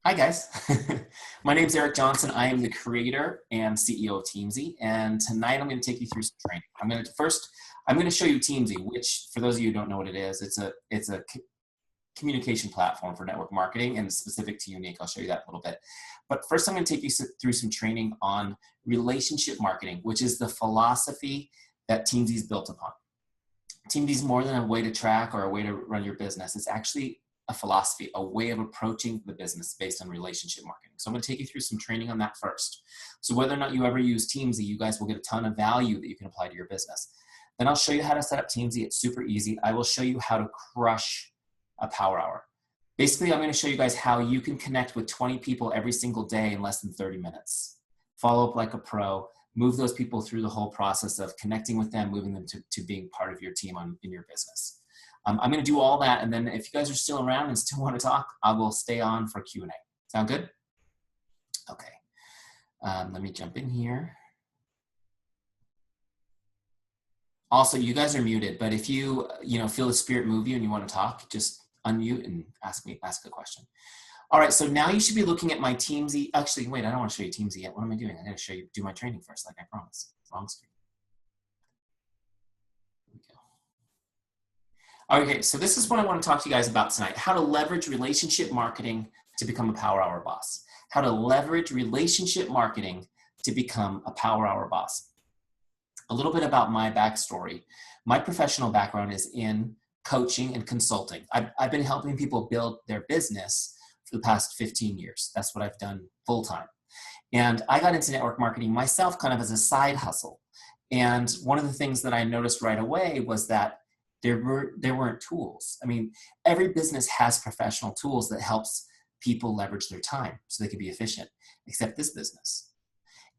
Hi guys, my name is Eric Johnson. I am the creator and CEO of Teamzy, and tonight I'm going to take you through some training. I'm going to show you Teamzy, which for those of you who don't know what it is, it's a communication platform for network marketing and specific to Younique. I'll show you that in a little bit. But first I'm going to take you through some training on relationship marketing, which is the philosophy that Teamzy is built upon. Teamzy is more than a way to track or a way to run your business. It's actually a philosophy, a way of approaching the business based on relationship marketing. So I'm going to take you through some training on that first. So whether or not you ever use Teamzy, you guys will get a ton of value that you can apply to your business. Then I'll show you how to set up Teamzy. It's super easy. I will show you how to crush a power hour. Basically, I'm going to show you guys how you can connect with 20 people every single day in less than 30 minutes. Follow up like a pro. Move those people through the whole process of connecting with them, moving them to being part of your team in your business. I'm going to do all that, and then if you guys are still around and still want to talk, I will stay on for Q&A. Sound good? Okay. Let me jump in here. Also, you guys are muted, but if you feel the spirit move you and you want to talk, just unmute and ask a question. All right, so now you should be looking at my Teamzy. Actually, wait, I don't want to show you Teamzy yet. What am I doing? I'm going to do my training first, like I promised. Wrong screen. Okay, so this is what I want to talk to you guys about tonight. How to leverage relationship marketing to become a power hour boss. How to leverage relationship marketing to become a power hour boss. A little bit about my backstory. My professional background is in coaching and consulting. I've been helping people build their business for the past 15 years. That's what I've done full time. And I got into network marketing myself kind of as a side hustle. And one of the things that I noticed right away was that there weren't tools. I mean, every business has professional tools that helps people leverage their time so they can be efficient, except this business.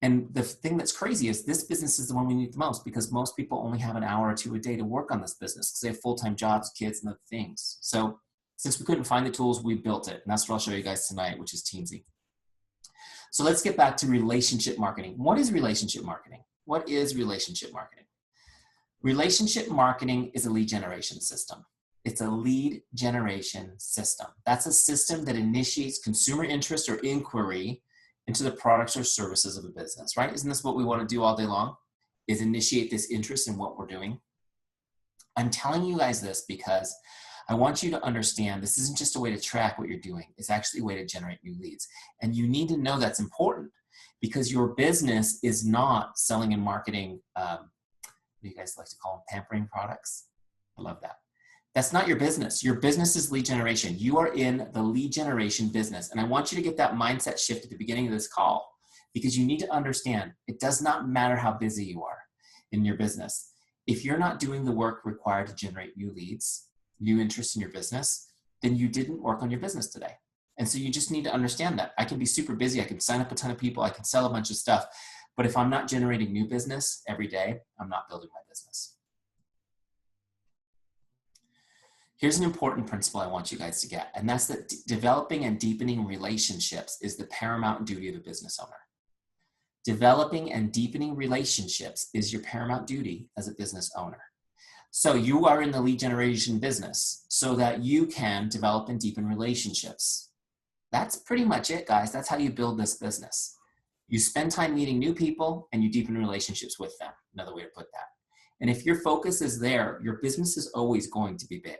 And the thing that's crazy is this business is the one we need the most because most people only have an hour or two a day to work on this business because they have full-time jobs, kids, and other things. So since we couldn't find the tools, we built it. And that's what I'll show you guys tonight, which is Teamzy. So let's get back to relationship marketing. What is relationship marketing? What is relationship marketing? Relationship marketing is a lead generation system. It's a lead generation system. That's a system that initiates consumer interest or inquiry into the products or services of a business, right? Isn't this what we want to do all day long? Is initiate this interest in what we're doing? I'm telling you guys this because I want you to understand this isn't just a way to track what you're doing. It's actually a way to generate new leads. And you need to know that's important because your business is not selling and marketing what you guys like to call them pampering products. I love that. That's not your business. Your business is lead generation. You are in the lead generation business. And I want you to get that mindset shift at the beginning of this call because you need to understand it does not matter how busy you are in your business. If you're not doing the work required to generate new leads, new interest in your business, then you didn't work on your business today. And so you just need to understand that. I can be super busy. I can sign up a ton of people. I can sell a bunch of stuff. But if I'm not generating new business every day, I'm not building my business. Here's an important principle I want you guys to get, and that's that developing and deepening relationships is the paramount duty of a business owner. Developing and deepening relationships is your paramount duty as a business owner. So you are in the lead generation business so that you can develop and deepen relationships. That's pretty much it, guys. That's how you build this business. You spend time meeting new people and you deepen relationships with them. Another way to put that. And if your focus is there, your business is always going to be big.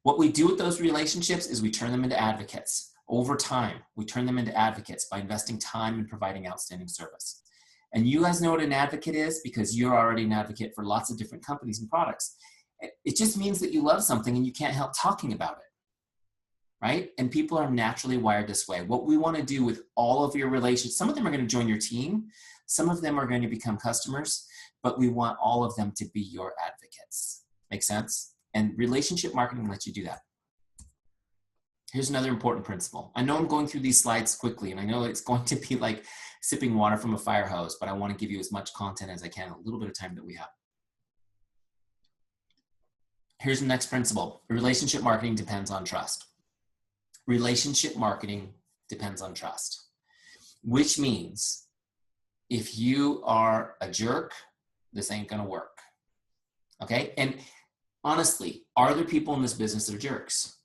What we do with those relationships is we turn them into advocates. Over time, we turn them into advocates by investing time and providing outstanding service. And you guys know what an advocate is because you're already an advocate for lots of different companies and products. It just means that you love something and you can't help talking about it. Right? And people are naturally wired this way. What we want to do with all of your relations, some of them are going to join your team, some of them are going to become customers, but we want all of them to be your advocates. Make sense? And relationship marketing lets you do that. Here's another important principle. I know I'm going through these slides quickly, and I know it's going to be like sipping water from a fire hose, but I want to give you as much content as I can, a little bit of time that we have. Here's the next principle. Relationship marketing depends on trust. Relationship marketing depends on trust, which means if you are a jerk, this ain't going to work. Okay? And honestly, are there people in this business that are jerks?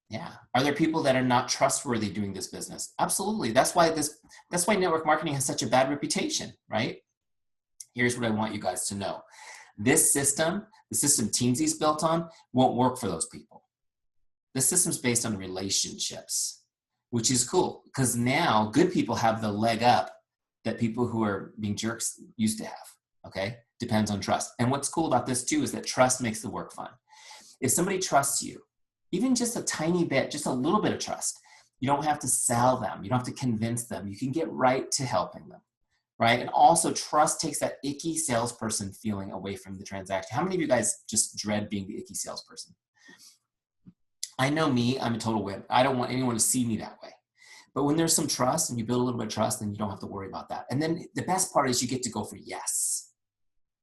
Yeah. Are there people that are not trustworthy doing this business? Absolutely. That's why network marketing has such a bad reputation, right? Here's what I want you guys to know. This system, the system Teamzy's built on, won't work for those people. The system's based on relationships, which is cool because now good people have the leg up that people who are being jerks used to have, okay? Depends on trust. And what's cool about this too is that trust makes the work fun. If somebody trusts you, even just a tiny bit, just a little bit of trust, you don't have to sell them. You don't have to convince them. You can get right to helping them, right? And also trust takes that icky salesperson feeling away from the transaction. How many of you guys just dread being the icky salesperson? I know me, I'm a total wimp. I don't want anyone to see me that way. But when there's some trust and you build a little bit of trust, then you don't have to worry about that. And then the best part is you get to go for yes.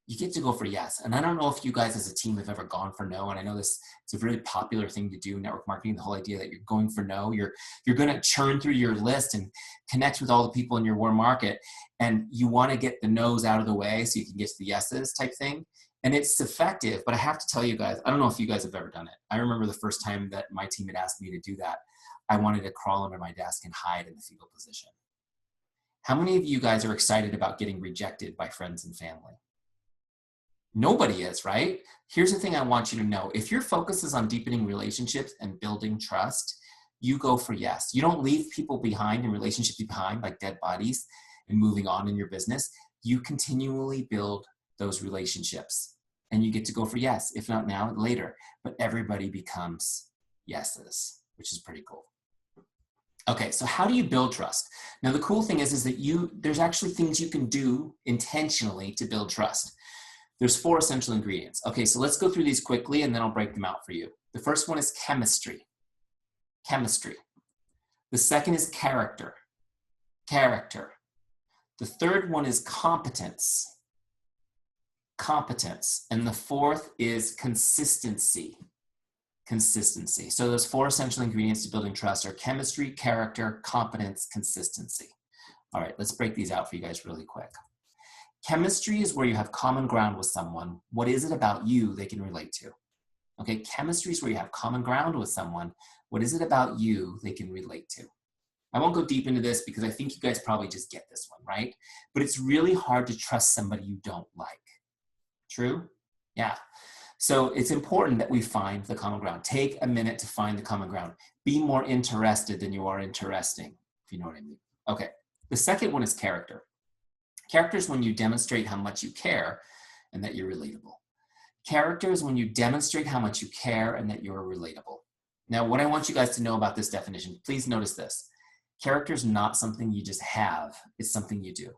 You get to go for yes. And I don't know if you guys as a team have ever gone for no. And I know it's a really popular thing to do in network marketing, the whole idea that you're going for no. You're going to churn through your list and connect with all the people in your warm market. And you want to get the no's out of the way so you can get to the yeses type thing. And it's effective, but I have to tell you guys, I don't know if you guys have ever done it. I remember the first time that my team had asked me to do that, I wanted to crawl under my desk and hide in the fetal position. How many of you guys are excited about getting rejected by friends and family? Nobody is, right? Here's the thing I want you to know. If your focus is on deepening relationships and building trust, you go for yes. You don't leave people behind and relationships behind like dead bodies and moving on in your business. You continually build those relationships and you get to go for yes, if not now, later, but everybody becomes yeses, which is pretty cool. Okay, so how do you build trust? Now, the cool thing is that there's actually things you can do intentionally to build trust. There's 4 essential ingredients. Okay, so let's go through these quickly and then I'll break them out for you. The first one is chemistry. Chemistry. The second is character. Character. The third one is competence. Competence. And the fourth is consistency. Consistency. So those 4 essential ingredients to building trust are chemistry, character, competence, consistency. All right, let's break these out for you guys really quick. Chemistry is where you have common ground with someone. What is it about you they can relate to? Okay, chemistry is where you have common ground with someone. What is it about you they can relate to? I won't go deep into this because I think you guys probably just get this one, right? But it's really hard to trust somebody you don't like. True? Yeah. So it's important that we find the common ground. Take a minute to find the common ground. Be more interested than you are interesting, if you know what I mean. Okay, the second one is character. Character is when you demonstrate how much you care and that you're relatable. Character is when you demonstrate how much you care and that you're relatable. Now, what I want you guys to know about this definition, please notice this. Character is not something you just have, it's something you do.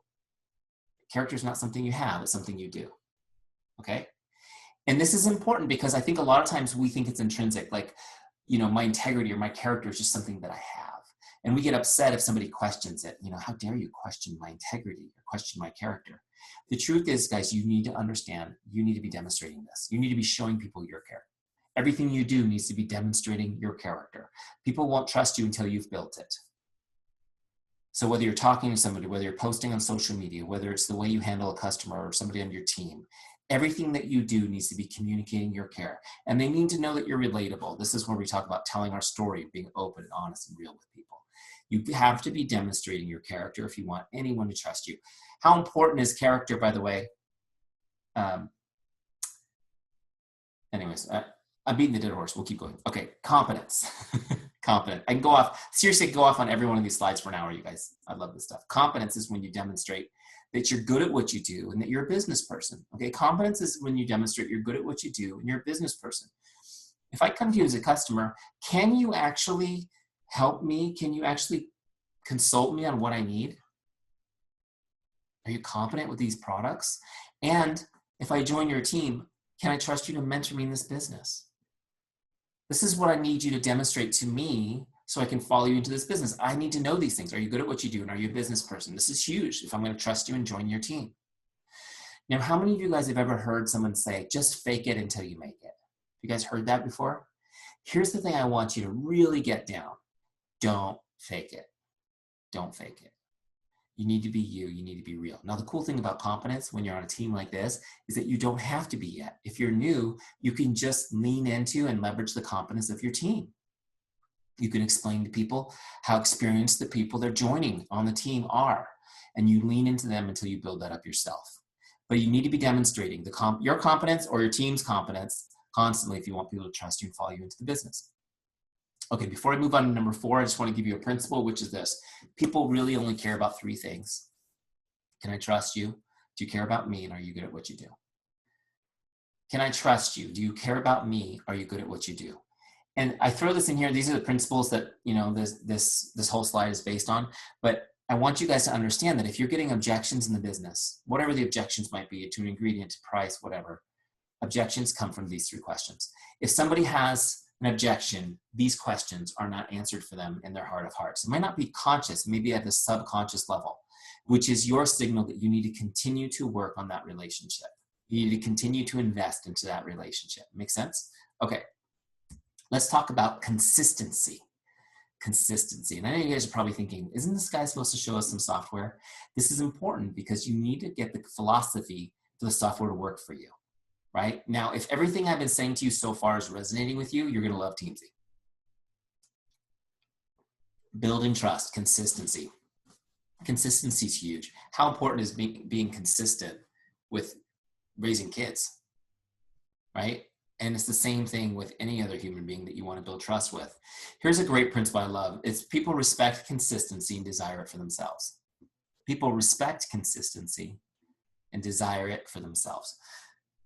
Character is not something you have, it's something you do. Okay? And this is important because I think a lot of times we think it's intrinsic, like, you know, my integrity or my character is just something that I have. And we get upset if somebody questions it. You know, how dare you question my integrity or question my character? The truth is, guys, you need to understand, you need to be demonstrating this. You need to be showing people your character. Everything you do needs to be demonstrating your character. People won't trust you until you've built it. So whether you're talking to somebody, whether you're posting on social media, whether it's the way you handle a customer or somebody on your team, everything that you do needs to be communicating your care. And they need to know that you're relatable. This is where we talk about telling our story, being open and honest and real with people. You have to be demonstrating your character if you want anyone to trust you. How important is character, by the way? Anyways, I'm beating the dead horse. We'll keep going. Okay, competence. Competent. I can go off, seriously go off on every one of these slides for an hour, you guys. I love this stuff. Competence is when you demonstrate that you're good at what you do and that you're a business person. Okay, competence is when you demonstrate you're good at what you do and you're a business person. If I come to you as a customer, can you actually help me? Can you actually consult me on what I need? Are you competent with these products? And if I join your team, can I trust you to mentor me in this business? This is what I need you to demonstrate to me so I can follow you into this business. I need to know these things. Are you good at what you do? And are you a business person? This is huge if I'm going to trust you and join your team. Now, how many of you guys have ever heard someone say, just fake it until you make it? You guys heard that before? Here's the thing I want you to really get down. Don't fake it. Don't fake it. You need to be you. You need to be real. Now, the cool thing about competence when you're on a team like this is that you don't have to be yet. If you're new, you can just lean into and leverage the competence of your team. You can explain to people how experienced the people they're joining on the team are, and you lean into them until you build that up yourself. But you need to be demonstrating your competence or your team's competence constantly if you want people to trust you and follow you into the business. Okay, before I move on to number 4, I just want to give you a principle, which is this. People really only care about 3 things. Can I trust you? Do you care about me? And are you good at what you do? Can I trust you? Do you care about me? Are you good at what you do? And I throw this in here. These are the principles that, you know, this whole slide is based on. But I want you guys to understand that if you're getting objections in the business, whatever the objections might be, to an ingredient, to price, whatever, objections come from these 3 questions. If somebody has an objection, these questions are not answered for them in their heart of hearts. It might not be conscious, maybe at the subconscious level, which is your signal that you need to continue to work on that relationship. You need to continue to invest into that relationship. Make sense? Okay. Let's talk about consistency. Consistency. And I know you guys are probably thinking, isn't this guy supposed to show us some software? This is important because you need to get the philosophy for the software to work for you, right? Now, if everything I've been saying to you so far is resonating with you, you're going to love Teamzy. Building trust, consistency. Consistency is huge. How important is being consistent with raising kids, right? And it's the same thing with any other human being that you want to build trust with. Here's a great principle I love. It's people respect consistency and desire it for themselves. People respect consistency and desire it for themselves.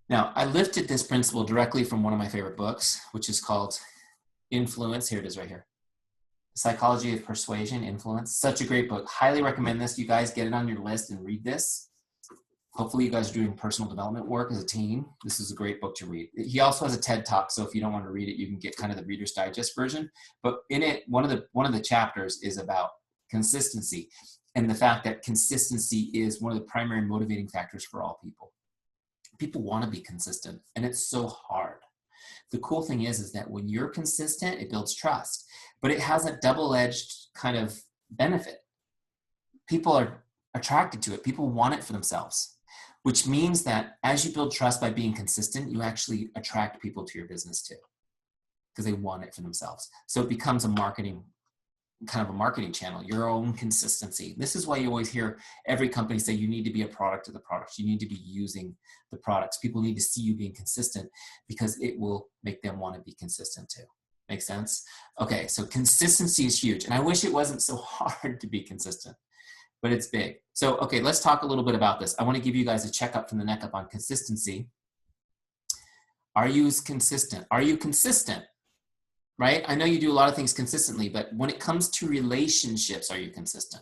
Now, I lifted this principle directly from one of my favorite books, which is called Influence. Here it is right here. Psychology of Persuasion, Influence. Such a great book. Highly recommend this. You guys get it on your list and read this. Hopefully you guys are doing personal development work as a team. This is a great book to read. He also has a TED Talk, so if you don't want to read it, you can get kind of the Reader's Digest version. But in it, one of the chapters is about consistency and the fact that consistency is one of the primary motivating factors for all people. People want to be consistent, and it's so hard. The cool thing is that when you're consistent, it builds trust, but it has a double-edged kind of benefit. People are attracted to it. People want it for themselves, which means that as you build trust by being consistent, you actually attract people to your business too, because they want it for themselves. So it becomes a marketing channel, your own consistency. This is why you always hear every company say you need to be a product of the products. You need to be using the products. People need to see you being consistent because it will make them want to be consistent too. Make sense? Okay, so consistency is huge. And I wish it wasn't so hard to be consistent, but it's big. So, okay, let's talk a little bit about this. I want to give you guys a checkup from the neck up on consistency. Are you consistent? Are you consistent? Right? I know you do a lot of things consistently, but when it comes to relationships, are you consistent?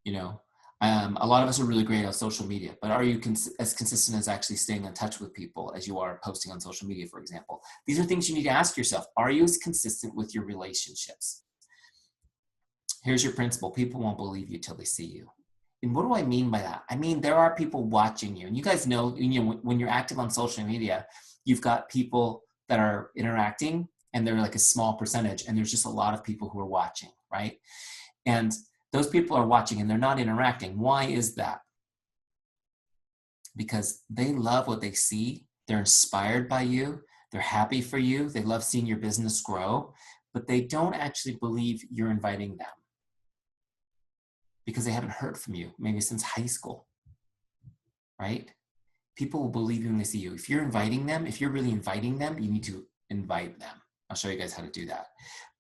You know, a lot of us are really great on social media, but are you as consistent as actually staying in touch with people as you are posting on social media, for example? These are things you need to ask yourself. Are you as consistent with your relationships? Here's your principle. People won't believe you till they see you. And what do I mean by that? I mean, there are people watching you. And you guys know, when you're active on social media, you've got people that are interacting, and they're like a small percentage, and there's just a lot of people who are watching, right? And those people are watching and they're not interacting. Why is that? Because they love what they see. They're inspired by you. They're happy for you. They love seeing your business grow, but they don't actually believe you're inviting them because they haven't heard from you maybe since high school, right? People will believe you when they see you. If you're inviting them, if you're really inviting them, you need to invite them. I'll show you guys how to do that.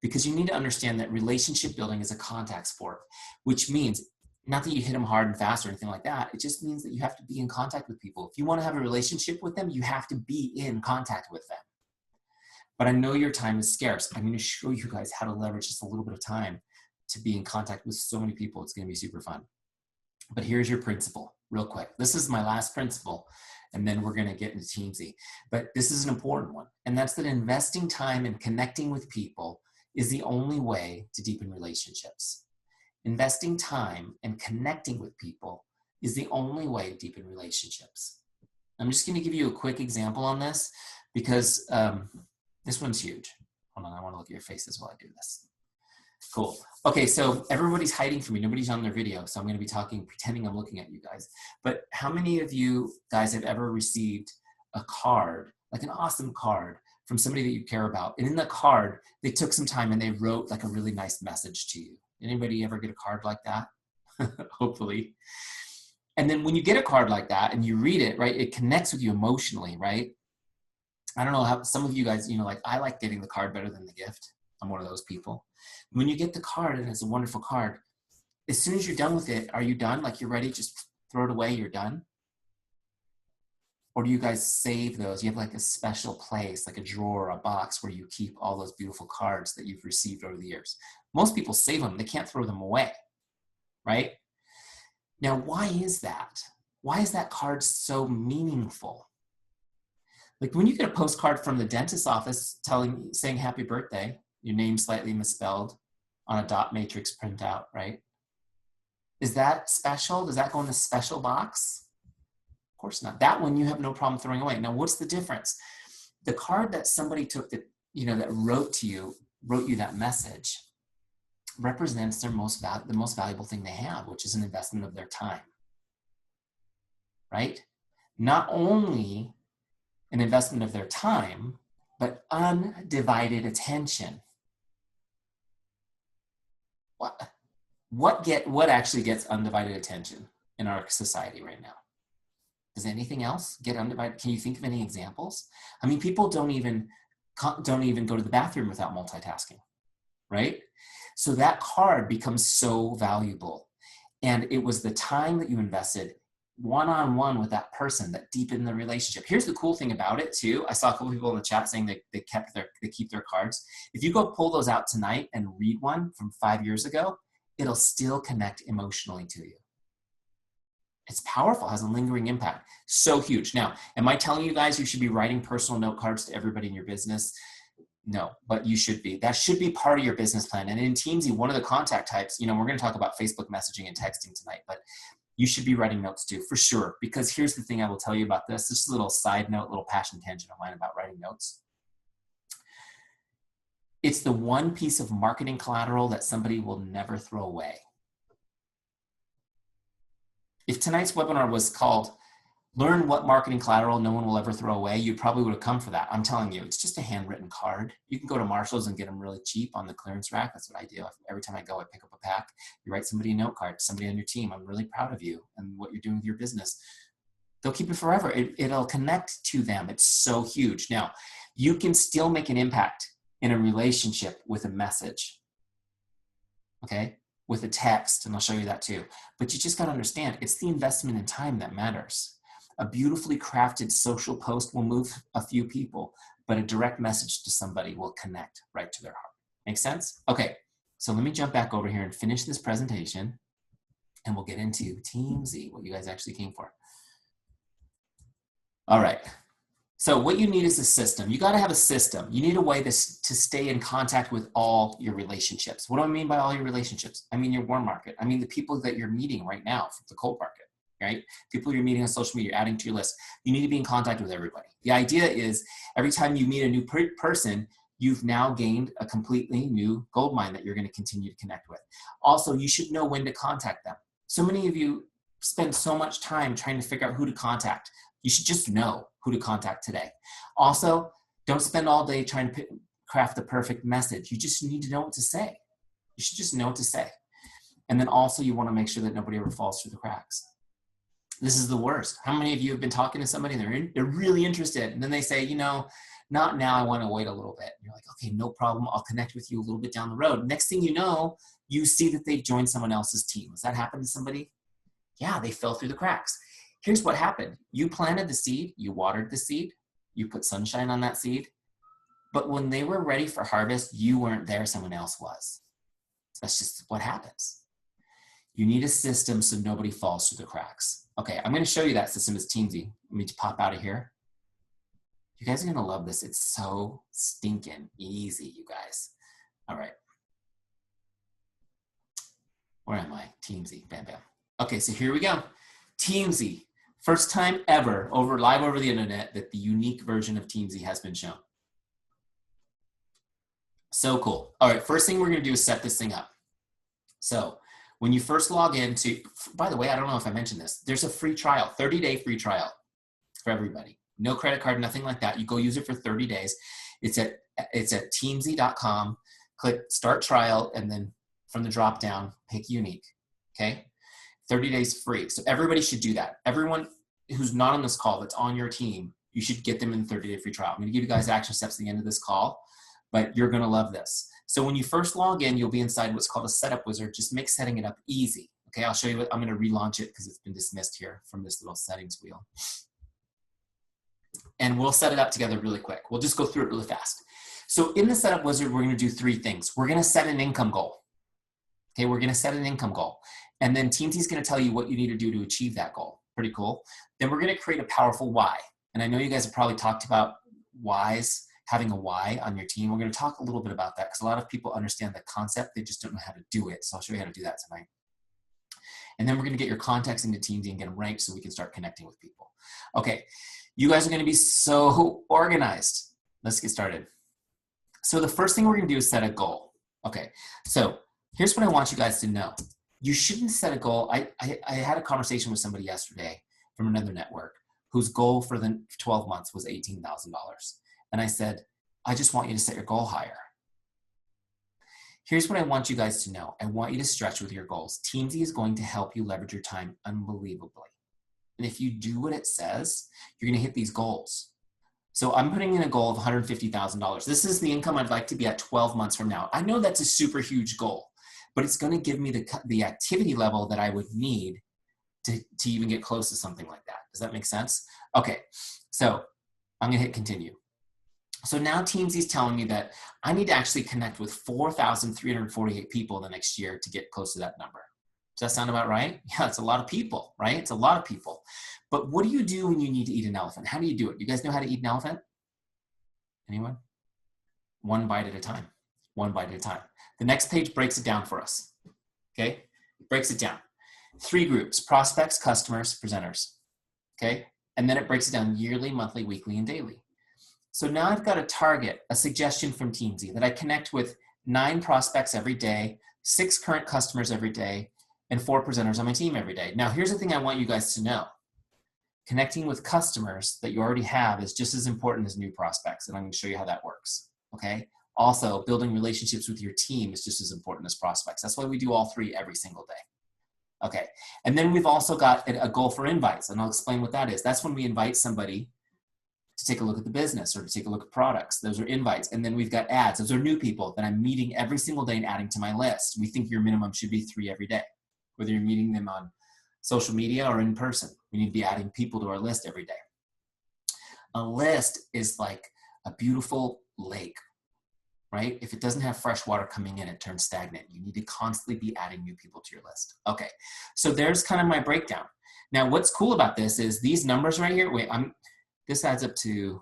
Because you need to understand that relationship building is a contact sport, which means not that you hit them hard and fast or anything like that. It just means that you have to be in contact with people. If you want to have a relationship with them, you have to be in contact with them. But I know your time is scarce. I'm going to show you guys how to leverage just a little bit of time to be in contact with so many people. It's going to be super fun. But here's your principle real quick. This is my last principle, and then we're going to get into Teamzy. But this is an important one, and that's that investing time and connecting with people is the only way to deepen relationships. Investing time and connecting with people is the only way to deepen relationships. I'm just going to give you a quick example on this because this one's huge. Hold on, I want to look at your faces while I do this. Cool. Okay, so everybody's hiding from me. Nobody's on their video, so I'm going to be talking, pretending I'm looking at you guys. But how many of you guys have ever received a card, like an awesome card, from somebody that you care about. And in the card, they took some time and they wrote like a really nice message to you. Anybody ever get a card like that? Hopefully. And then when you get a card like that and you read it, right, it connects with you emotionally, right? I don't know how some of you guys, you know, like I like getting the card better than the gift. I'm one of those people. When you get the card and it's a wonderful card, as soon as you're done with it, are you done? Like you're ready, just throw it away, you're done? Or do you guys save those? You have like a special place, like a drawer, a box where you keep all those beautiful cards that you've received over the years. Most people save them, they can't throw them away, right? Now, why is that? Why is that card so meaningful? Like when you get a postcard from the dentist's office saying happy birthday, your name slightly misspelled on a dot matrix printout, right? Is that special? Does that go in the special box? Of course not. That one you have no problem throwing away. Now, what's the difference? The card that somebody took that, you know, that wrote you that message represents the most valuable thing they have, which is an investment of their time, right? Not only an investment of their time, but undivided attention. What actually gets undivided attention in our society right now? Does anything else get undivided? Can you think of any examples? I mean, people don't even go to the bathroom without multitasking, right? So that card becomes so valuable. And it was the time that you invested one-on-one with that person that deepened the relationship. Here's the cool thing about it too. I saw a couple people in the chat saying they keep their cards. If you go pull those out tonight and read one from 5 years ago, it'll still connect emotionally to you. It's powerful, has a lingering impact. So huge. Now, am I telling you guys you should be writing personal note cards to everybody in your business? No, but you should be. That should be part of your business plan. And in Teamzy, one of the contact types, you know, we're going to talk about Facebook messaging and texting tonight, but you should be writing notes too, for sure. Because here's the thing I will tell you about this. This is a little side note, little passion tangent of mine about writing notes. It's the one piece of marketing collateral that somebody will never throw away. If tonight's webinar was called Learn What Marketing Collateral No One Will Ever Throw Away, you probably would have come for that. I'm telling you, it's just a handwritten card. You can go to Marshall's and get them really cheap on the clearance rack. That's what I do. Every time I go, I pick up a pack. You write somebody a note card, somebody on your team. I'm really proud of you and what you're doing with your business. They'll keep it forever. It'll connect to them. It's so huge. Now, you can still make an impact in a relationship with a message, okay? With a text, and I'll show you that too. But you just got to understand, it's the investment in time that matters. A beautifully crafted social post will move a few people, but a direct message to somebody will connect right to their heart. Make sense? Okay, so let me jump back over here and finish this presentation, and we'll get into Teamzy, what you guys actually came for. All right. So what you need is a system. You got to have a system. You need a way to stay in contact with all your relationships. What do I mean by all your relationships? I mean your warm market. I mean the people that you're meeting right now from the cold market, right? People you're meeting on social media, you're adding to your list. You need to be in contact with everybody. The idea is every time you meet a new person, you've now gained a completely new gold mine that you're going to continue to connect with. Also, you should know when to contact them. So many of you spend so much time trying to figure out who to contact. You should just know who to contact today. Also, don't spend all day trying to craft the perfect message. You just need to know what to say. You should just know what to say. And then also you want to make sure that nobody ever falls through the cracks. This is the worst. How many of you have been talking to somebody and they're really interested, and then they say, you know, not now, I want to wait a little bit. And you're like, okay, no problem. I'll connect with you a little bit down the road. Next thing you know, you see that they've joined someone else's team. Has that happened to somebody? Yeah, they fell through the cracks. Here's what happened. You planted the seed, you watered the seed, you put sunshine on that seed, but when they were ready for harvest, you weren't there, someone else was. That's just what happens. You need a system so nobody falls through the cracks. Okay, I'm gonna show you that system as Teamzy. Let me just pop out of here. You guys are gonna love this. It's so stinking easy, you guys. All right. Where am I? Teamzy, bam, bam. Okay, so here we go. Teamzy. First time ever live over the internet that the Younique version of Teamzy has been shown. So cool. All right, first thing we're gonna do is set this thing up. So when you first log into, by the way, I don't know if I mentioned this, there's a free trial, 30-day free trial for everybody. No credit card, nothing like that. You go use it for 30 days. It's at Teamzy.com. Click start trial, and then from the drop down, pick Younique. Okay, 30 days free. So everybody should do that. Everyone who's not on this call that's on your team, you should get them in the 30-day free trial. I'm going to give you guys action steps at the end of this call, but you're going to love this. So when you first log in, you'll be inside what's called a setup wizard. Just make setting it up easy. Okay, I'll show you what I'm going to relaunch it because it's been dismissed here from this little settings wheel. And we'll set it up together really quick. We'll just go through it really fast. So in the setup wizard, we're going to do 3 things. We're going to set an income goal. Okay, we're going to set an income goal. And then Teamzy is going to tell you what you need to do to achieve that goal. Pretty cool. Then we're going to create a powerful why. And I know you guys have probably talked about whys, having a why on your team. We're going to talk a little bit about that because a lot of people understand the concept. They just don't know how to do it. So I'll show you how to do that tonight. And then we're going to get your contacts into Teamzy and get them ranked so we can start connecting with people. Okay, you guys are going to be so organized. Let's get started. So the first thing we're going to do is set a goal. Okay, so here's what I want you guys to know. You shouldn't set a goal. I had a conversation with somebody yesterday from another network whose goal for the 12 months was $18,000. And I said, I just want you to set your goal higher. Here's what I want you guys to know. I want you to stretch with your goals. Teamzy is going to help you leverage your time unbelievably. And if you do what it says, you're going to hit these goals. So I'm putting in a goal of $150,000. This is the income I'd like to be at 12 months from now. I know that's a super huge goal, but it's going to give me the activity level that I would need to even get close to something like that. Does that make sense? Okay, so I'm going to hit continue. So now Teamzy is telling me that I need to actually connect with 4,348 people in the next year to get close to that number. Does that sound about right? Yeah, it's a lot of people, right? It's a lot of people. But what do you do when you need to eat an elephant? How do you do it? You guys know how to eat an elephant? Anyone? One bite at a time. One bite at a time. The next page breaks it down for us. Okay? It breaks it down. 3 groups: prospects, customers, presenters. Okay? And then it breaks it down yearly, monthly, weekly, and daily. So now I've got a target, a suggestion from Teamzy that I connect with 9 prospects every day, 6 current customers every day, and 4 presenters on my team every day. Now, here's the thing I want you guys to know. Connecting with customers that you already have is just as important as new prospects, and I'm going to show you how that works, okay? Also, building relationships with your team is just as important as prospects. That's why we do all 3 every single day, okay? And then we've also got a goal for invites, and I'll explain what that is. That's when we invite somebody to take a look at the business or to take a look at products. Those are invites. And then we've got ads. Those are new people that I'm meeting every single day and adding to my list. We think your minimum should be 3 every day, whether you're meeting them on social media or in person. We need to be adding people to our list every day. A list is like a beautiful lake, right? If it doesn't have fresh water coming in, it turns stagnant. You need to constantly be adding new people to your list. Okay, so there's kind of my breakdown. Now, what's cool about this is these numbers right here. Wait, this adds up to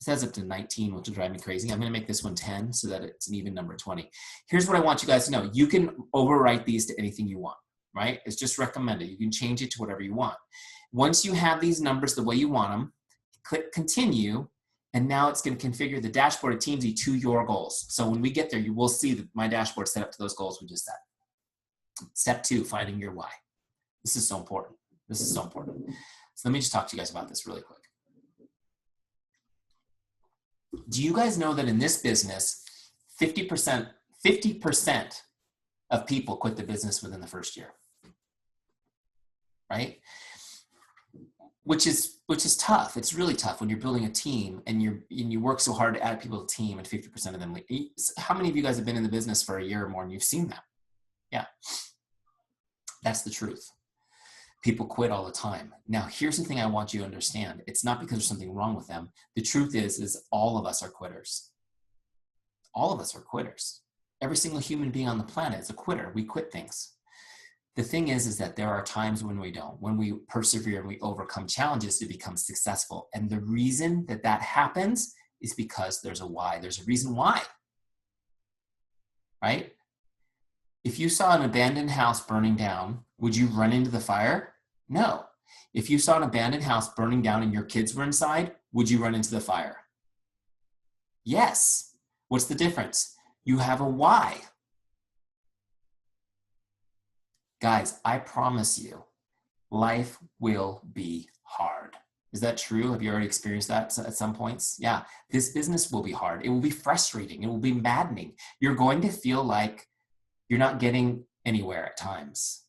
19, which will drive me crazy. I'm going to make this one 10 so that it's an even number 20. Here's what I want you guys to know. You can overwrite these to anything you want, right? It's just recommended. You can change it to whatever you want. Once you have these numbers the way you want them, click continue, and now it's going to configure the dashboard of Teamzy to your goals. So when we get there, you will see that my dashboard set up to those goals we just set. Step 2, finding your why. This is so important. This is so important. So let me just talk to you guys about this really quick. Do you guys know that in this business, 50% of people quit the business within the first year, right? Which is tough. It's really tough when you're building a team and you work so hard to add people to the team and 50% of them leave. How many of you guys have been in the business for a year or more and you've seen that? Yeah, that's the truth. People quit all the time. Now, here's the thing I want you to understand. It's not because there's something wrong with them. The truth is all of us are quitters. All of us are quitters. Every single human being on the planet is a quitter. We quit things. The thing is that there are times when we don't, when we persevere and we overcome challenges to become successful. And the reason that that happens is because there's a why. There's a reason why, right? If you saw an abandoned house burning down, would you run into the fire? No. If you saw an abandoned house burning down and your kids were inside, would you run into the fire? Yes. What's the difference? You have a why. Guys, I promise you, life will be hard. Is that true? Have you already experienced that at some points? Yeah, this business will be hard. It will be frustrating. It will be maddening. You're going to feel like you're not getting anywhere at times.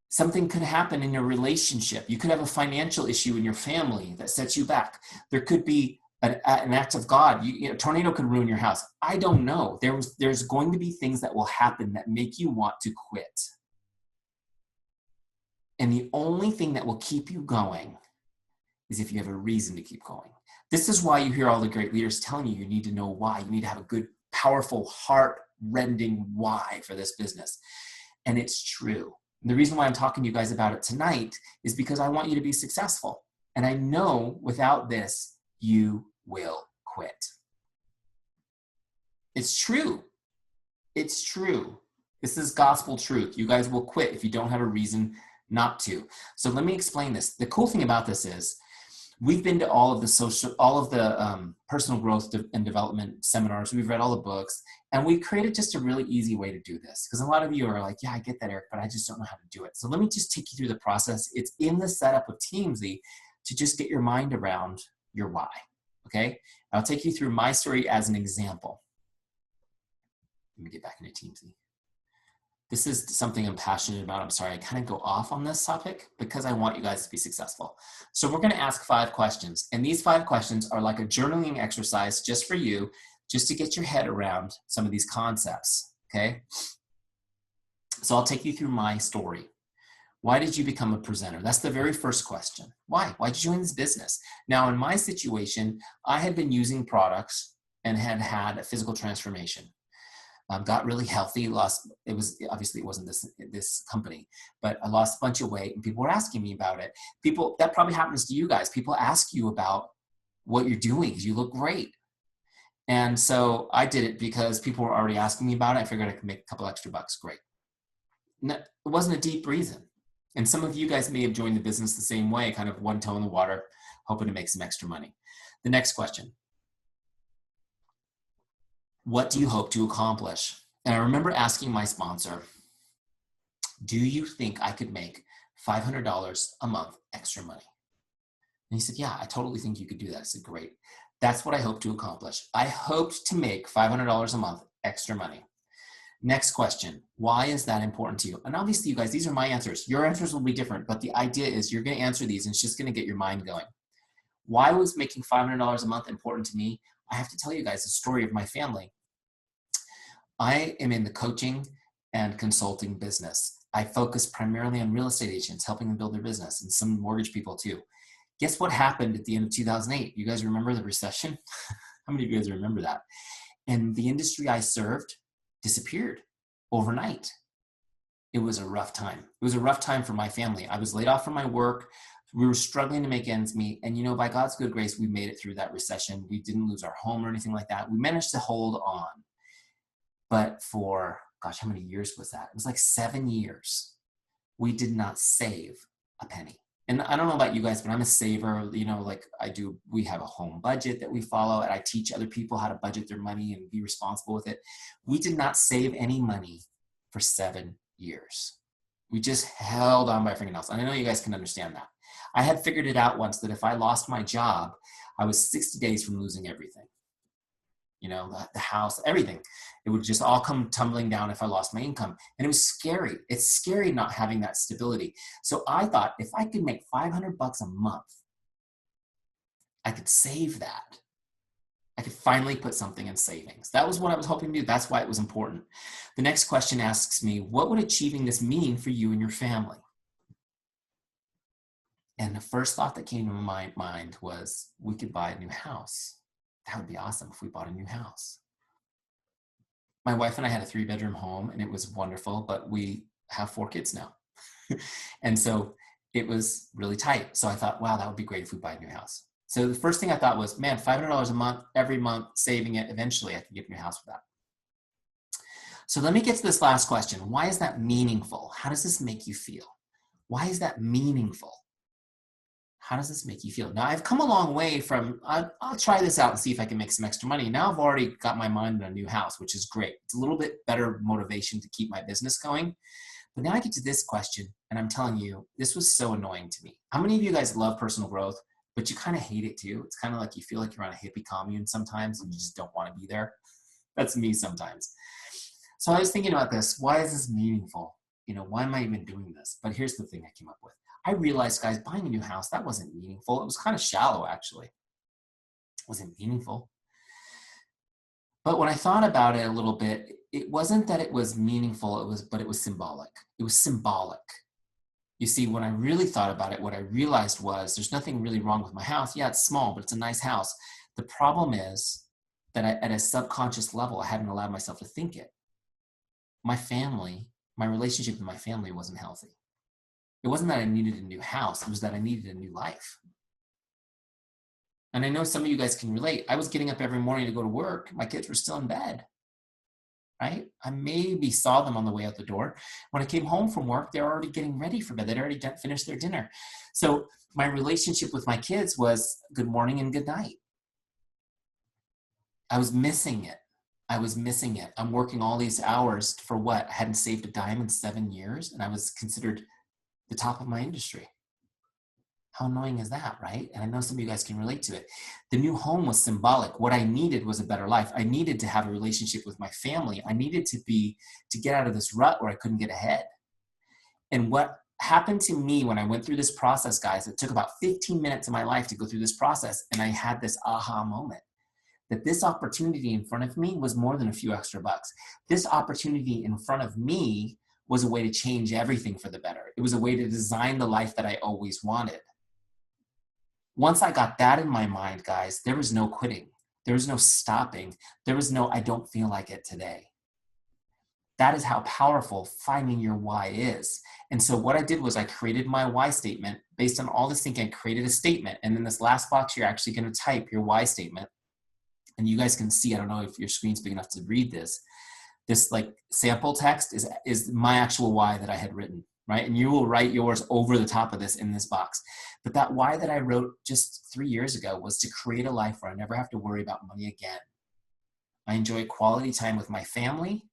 Something could happen in your relationship. You could have a financial issue in your family that sets you back. There could be an act of God. A tornado could ruin your house. I don't know. There's going to be things that will happen that make you want to quit. And the only thing that will keep you going is if you have a reason to keep going. This is why you hear all the great leaders telling you need to know why. You need to have a good, powerful, heart-rending why for this business. And it's true. And the reason why I'm talking to you guys about it tonight is because I want you to be successful. And I know without this, you will quit. It's true. It's true. This is gospel truth. You guys will quit if you don't have a reason not to. So let me explain this. The cool thing about this is we've been to all of the personal growth and development seminars. We've read all the books, and we created just a really easy way to do this. Because a lot of you are like, yeah, I get that, Eric, but I just don't know how to do it. So let me just take you through the process. It's in the setup of Teamzy to just get your mind around your why, okay? I'll take you through my story as an example. Let me get back into Teamzy. This is something I'm passionate about. I'm sorry, I kind of go off on this topic because I want you guys to be successful. So we're going to ask 5 questions. And these 5 questions are like a journaling exercise just for you, just to get your head around some of these concepts, okay? So I'll take you through my story. Why did you become a presenter? That's the very first question. Why? Why did you join this business? Now, in my situation, I had been using products and had a physical transformation. Got really healthy, obviously it wasn't this company, but I lost a bunch of weight and people were asking me about it. That probably happens to you guys. People ask you about what you're doing because you look great. And so I did it because people were already asking me about it. I figured I could make a couple extra bucks. Great. It wasn't a deep reason. And some of you guys may have joined the business the same way, kind of one toe in the water, hoping to make some extra money. The next question. What do you hope to accomplish? And I remember asking my sponsor, do you think I could make $500 a month extra money? And he said, yeah, I totally think you could do that. I said, great. That's what I hope to accomplish. I hoped to make $500 a month extra money. Next question, why is that important to you? And obviously, you guys, these are my answers. Your answers will be different, but the idea is you're going to answer these and it's just going to get your mind going. Why was making $500 a month important to me? I have to tell you guys the story of my family. I am in the coaching and consulting business. I focus primarily on real estate agents, helping them build their business, and some mortgage people too. Guess what happened at the end of 2008? You guys remember the recession? How many of you guys remember that? And the industry I served disappeared overnight. It was a rough time. It was a rough time for my family. I was laid off from my work. We were struggling to make ends meet. And by God's good grace, we made it through that recession. We didn't lose our home or anything like that. We managed to hold on. But for, gosh, how many years was that? It was like 7 years. We did not save a penny. And I don't know about you guys, but I'm a saver, like I do. We have a home budget that we follow, and I teach other people how to budget their money and be responsible with it. We did not save any money for 7 years. We just held on by our fingernails. And I know you guys can understand that. I had figured it out once that if I lost my job, I was 60 days from losing everything. The house, everything. It would just all come tumbling down if I lost my income. And it was scary. It's scary not having that stability. So I thought if I could make $500 a month, I could save that. I could finally put something in savings. That was what I was hoping to do. That's why it was important. The next question asks me, what would achieving this mean for you and your family? And the first thought that came to my mind was, we could buy a new house. That would be awesome if we bought a new house. My wife and I had a 3-bedroom home and it was wonderful, but we have 4 kids now. And so it was really tight. So I thought, wow, that would be great if we buy a new house. So the first thing I thought was, man, $500 a month, every month, saving it, eventually I can get a new house for that. So let me get to this last question. Why is that meaningful? How does this make you feel? Why is that meaningful? How does this make you feel? Now, I've come a long way from, I'll try this out and see if I can make some extra money. Now I've already got my mind on a new house, which is great. It's a little bit better motivation to keep my business going. But now I get to this question, and I'm telling you, this was so annoying to me. How many of you guys love personal growth? but you kind of hate it too. It's kind of like you feel like you're on a hippie commune sometimes and you just don't want to be there. That's me sometimes. So I was thinking about this. Why is this meaningful? You know, why am I even doing this? But here's the thing I came up with. I realized, guys, buying a new house, that wasn't meaningful. It was kind of shallow, actually. It wasn't meaningful. But when I thought about it a little bit, it wasn't that it was meaningful, but it was symbolic. It was symbolic. You see, when I really thought about it, what I realized was there's nothing really wrong with my house. Yeah, it's small, but it's a nice house. The problem is that at a subconscious level, I hadn't allowed myself to think it. My family, my relationship with my family wasn't healthy. It wasn't that I needed a new house. It was that I needed a new life. And I know some of you guys can relate. I was getting up every morning to go to work. My kids were still in bed, right? I maybe saw them on the way out the door. When I came home from work, they were already getting ready for bed. They'd already finished their dinner. So my relationship with my kids was good morning and good night. I was missing it. I'm working all these hours for what? I hadn't saved a dime in 7 years, and I was considered the top of my industry. How annoying is that, right? And I know some of you guys can relate to it. The new home was symbolic. What I needed was a better life. I needed to have a relationship with my family. I needed to get out of this rut where I couldn't get ahead. And what happened to me when I went through this process, guys, it took about 15 minutes of my life to go through this process. And I had this aha moment that this opportunity in front of me was more than a few extra bucks. This opportunity in front of me was a way to change everything for the better. It was a way to design the life that I always wanted. Once I got that in my mind, guys, there was no quitting. There was no stopping. There was no, I don't feel like it today. That is how powerful finding your why is. And so what I did was I created my why statement. Based on all this thinking, I created a statement. And in this last box, you're actually going to type your why statement. And you guys can see, I don't know if your screen's big enough to read this. This like sample text is my actual why that I had written, right? And you will write yours over the top of this in this box. But that why that I wrote just 3 years ago was to create a life where I never have to worry about money again. I enjoy quality time with my family,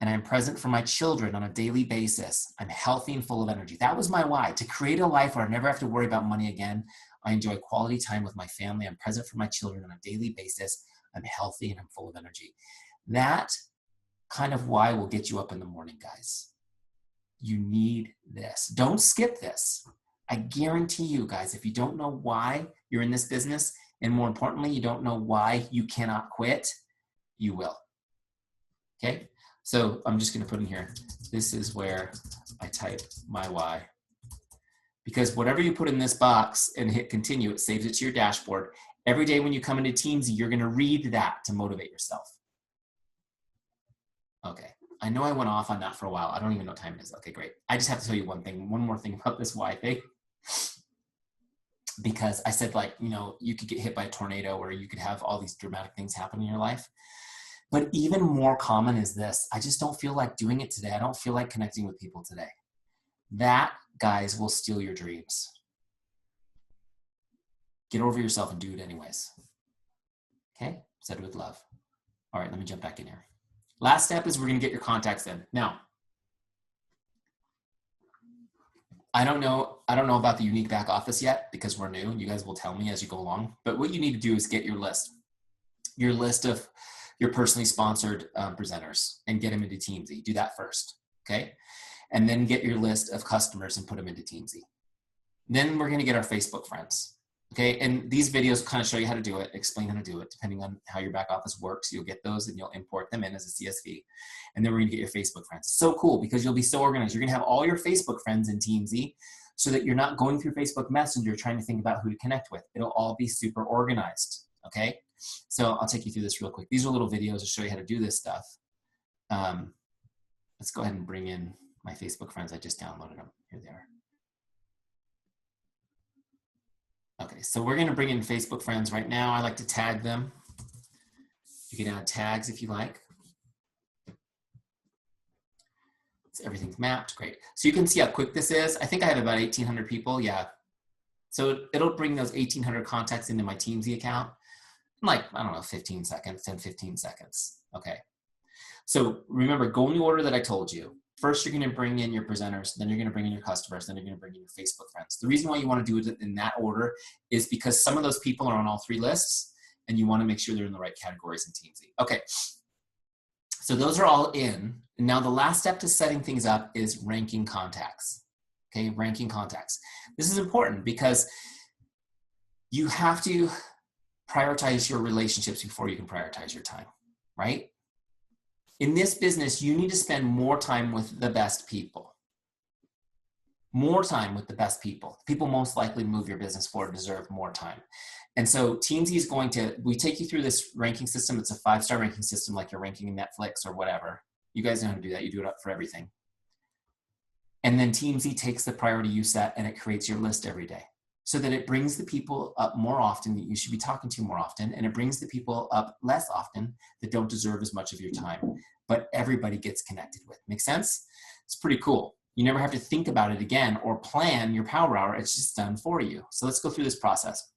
and I'm present for my children on a daily basis. I'm healthy and full of energy. That was my why, to create a life where I never have to worry about money again. I enjoy quality time with my family. I'm present for my children on a daily basis. I'm healthy and I'm full of energy. That kind of why will get you up in the morning, guys. You need this. Don't skip this. I guarantee you, guys, if you don't know why you're in this business, and more importantly, you don't know why you cannot quit, you will. Okay? So I'm just going to put in here, this is where I type my why. Because whatever you put in this box and hit continue, it saves it to your dashboard. Every day when you come into Teamzy, you're going to read that to motivate yourself. Okay. I know I went off on that for a while. I don't even know what time it is. Okay, great. I just have to tell you one more thing about this why thing. Because I said, like, you know, you could get hit by a tornado or you could have all these dramatic things happen in your life. But even more common is this. I just don't feel like doing it today. I don't feel like connecting with people today. That, guys, will steal your dreams. Get over yourself and do it anyways. Okay? Said with love. All right, let me jump back in here. Last step is we're going to get your contacts in. Now, I don't know about the Younique back office yet because we're new and you guys will tell me as you go along. But what you need to do is get your list of your personally sponsored presenters and get them into Teamzy. Do that first, okay? And then get your list of customers and put them into Teamzy. Then we're going to get our Facebook friends, okay? And these videos kind of show you how to do it, explain how to do it. Depending on how your back office works, you'll get those and you'll import them in as a CSV. And then we're going to get your Facebook friends. It's so cool because you'll be so organized. You're going to have all your Facebook friends in Teamzy so that you're not going through Facebook Messenger trying to think about who to connect with. It'll all be super organized, okay? So I'll take you through this real quick. These are little videos to show you how to do this stuff. Let's go ahead and bring in my Facebook friends. I just downloaded them. Here they are. Okay, so we're going to bring in Facebook friends right now. I like to tag them. You can add tags if you like. So everything's mapped. Great. So you can see how quick this is. I think I have about 1,800 people. Yeah. So it'll bring those 1,800 contacts into my Teamzy account in like, I don't know, 15 seconds, 10, 15 seconds. Okay. So remember, go in the order that I told you. First, you're going to bring in your presenters, then you're going to bring in your customers, then you're going to bring in your Facebook friends. The reason why you want to do it in that order is because some of those people are on all three lists, and you want to make sure they're in the right categories in Teamzy. Okay, so those are all in. And now the last step to setting things up is ranking contacts. Okay, ranking contacts. This is important because you have to prioritize your relationships before you can prioritize your time, right? In this business, you need to spend more time with the best people. More time with the best people. People most likely move your business forward deserve more time. And so Teamzy is going to, we take you through this ranking system. It's a 5-star ranking system like you're ranking in Netflix or whatever. You guys know how to do that. You do it up for everything. And then Teamzy takes the priority you set and it creates your list every day so that it brings the people up more often that you should be talking to more often. And it brings the people up less often that don't deserve as much of your time, but everybody gets connected with. Make sense? It's pretty cool. You never have to think about it again or plan your power hour. It's just done for you. So let's go through this process.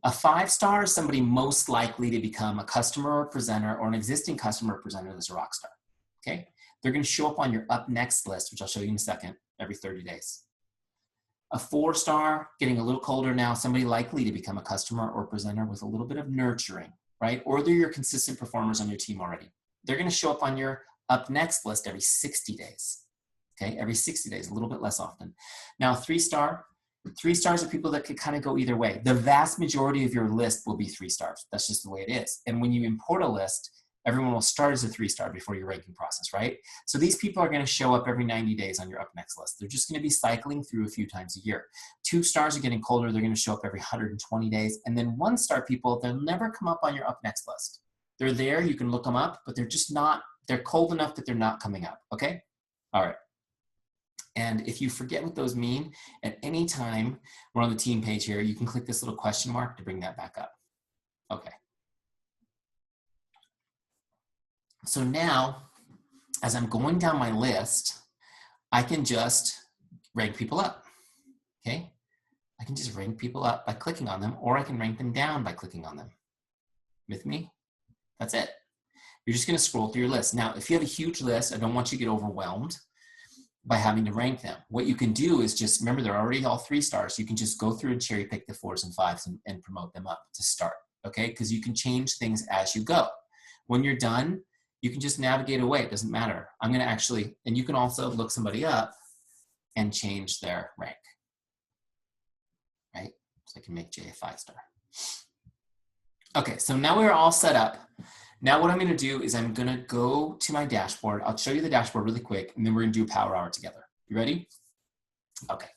A 5-star is somebody most likely to become a customer or presenter or an existing customer or presenter that's a rock star. Okay? They're going to show up on your up next list, which I'll show you in a second, every 30 days. A 4-star, getting a little colder now, somebody likely to become a customer or presenter with a little bit of nurturing, right? Or they're your consistent performers on your team already. They're going to show up on your up next list every 60 days. Okay, every 60 days, a little bit less often. Now, 3-star, 3 stars are people that could kind of go either way. The vast majority of your list will be 3 stars. That's just the way it is. And when you import a list, everyone will start as a 3-star before your ranking process, right? So these people are going to show up every 90 days on your up next list. They're just going to be cycling through a few times a year. 2 stars are getting colder. They're going to show up every 120 days. And then 1-star people, they'll never come up on your up next list. They're there. You can look them up, but they're just not, they're cold enough that they're not coming up. Okay. All right. And if you forget what those mean, at any time, we're on the team page here, you can click this little question mark to bring that back up. Okay. So now, as I'm going down my list, I can just rank people up, okay? I can just rank people up by clicking on them, or I can rank them down by clicking on them. With me? That's it. You're just gonna scroll through your list. Now, if you have a huge list, I don't want you to get overwhelmed by having to rank them. What you can do is just, remember they're already all 3 stars. You can just go through and cherry pick the 4s and 5s and promote them up to start, okay? Because you can change things as you go. When you're done, you can just navigate away. It doesn't matter. I'm gonna actually, and you can also look somebody up and change their rank, right? So I can make Jay a 5-star. Okay, so now we're all set up. Now what I'm gonna do is I'm gonna go to my dashboard. I'll show you the dashboard really quick, and then we're gonna do a power hour together. You ready? Okay.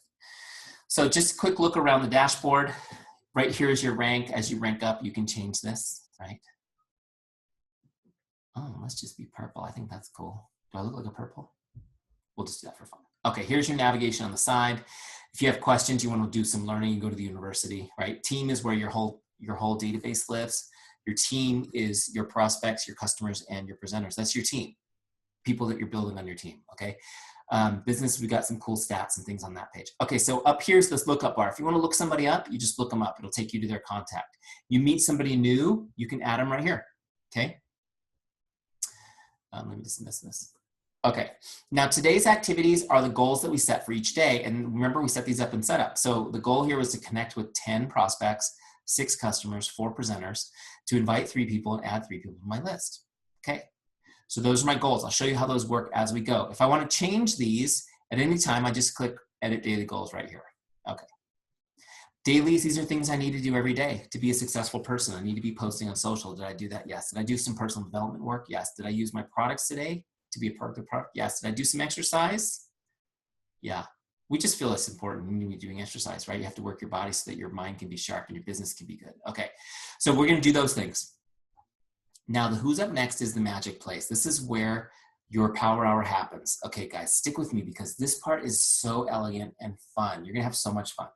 So just a quick look around the dashboard. Right here is your rank. As you rank up, you can change this, right? Oh, let's just be purple. I think that's cool. Do I look like a purple? We'll just do that for fun. Okay, here's your navigation on the side. If you have questions, you want to do some learning, you go to the university, right? Team is where your whole database lives. Your team is your prospects, your customers, and your presenters. That's your team, people that you're building on your team, okay? Business, we got some cool stats and things on that page. Okay, so up here's this lookup bar. If you want to look somebody up, you just look them up. It'll take you to their contact. You meet somebody new, you can add them right here, okay? Let me dismiss this. Okay, now today's activities are the goals that we set for each day. And remember, we set these up in setup. So the goal here was to connect with 10 prospects, 6 customers, 4 presenters, to invite 3 people and add 3 people to my list. Okay, so those are my goals. I'll show you how those work as we go. If I want to change these at any time, I just click Edit Daily Goals right here. Okay. Dailies, these are things I need to do every day to be a successful person. I need to be posting on social. Did I do that? Yes. Did I do some personal development work? Yes. Did I use my products today to be a part of the product? Yes. Did I do some exercise? Yeah. We just feel it's important when you're doing exercise, right? You have to work your body so that your mind can be sharp and your business can be good. Okay. So we're going to do those things. Now, the who's up next is the magic place. This is where your power hour happens. Okay, guys, stick with me because this part is so elegant and fun. You're going to have so much fun.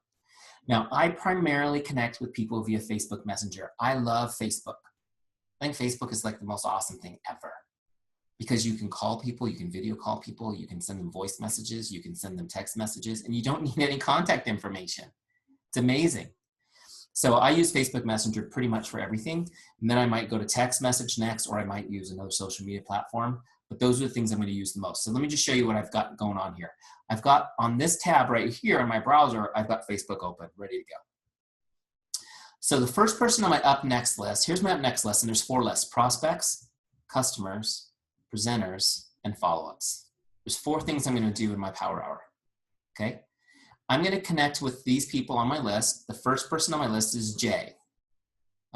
Now, I primarily connect with people via Facebook Messenger. I love Facebook. I think Facebook is like the most awesome thing ever because you can call people, you can video call people, you can send them voice messages, you can send them text messages, and you don't need any contact information. It's amazing. So I use Facebook Messenger pretty much for everything. And then I might go to text message next, or I might use another social media platform. But those are the things I'm going to use the most. So let me just show you what I've got going on here. I've got on this tab right here in my browser, I've got Facebook open, ready to go. So the first person on my up next list, here's my up next list, and there's 4 lists: prospects, customers, presenters, and follow-ups. There's 4 things I'm going to do in my power hour, okay? I'm going to connect with these people on my list. The first person on my list is Jay,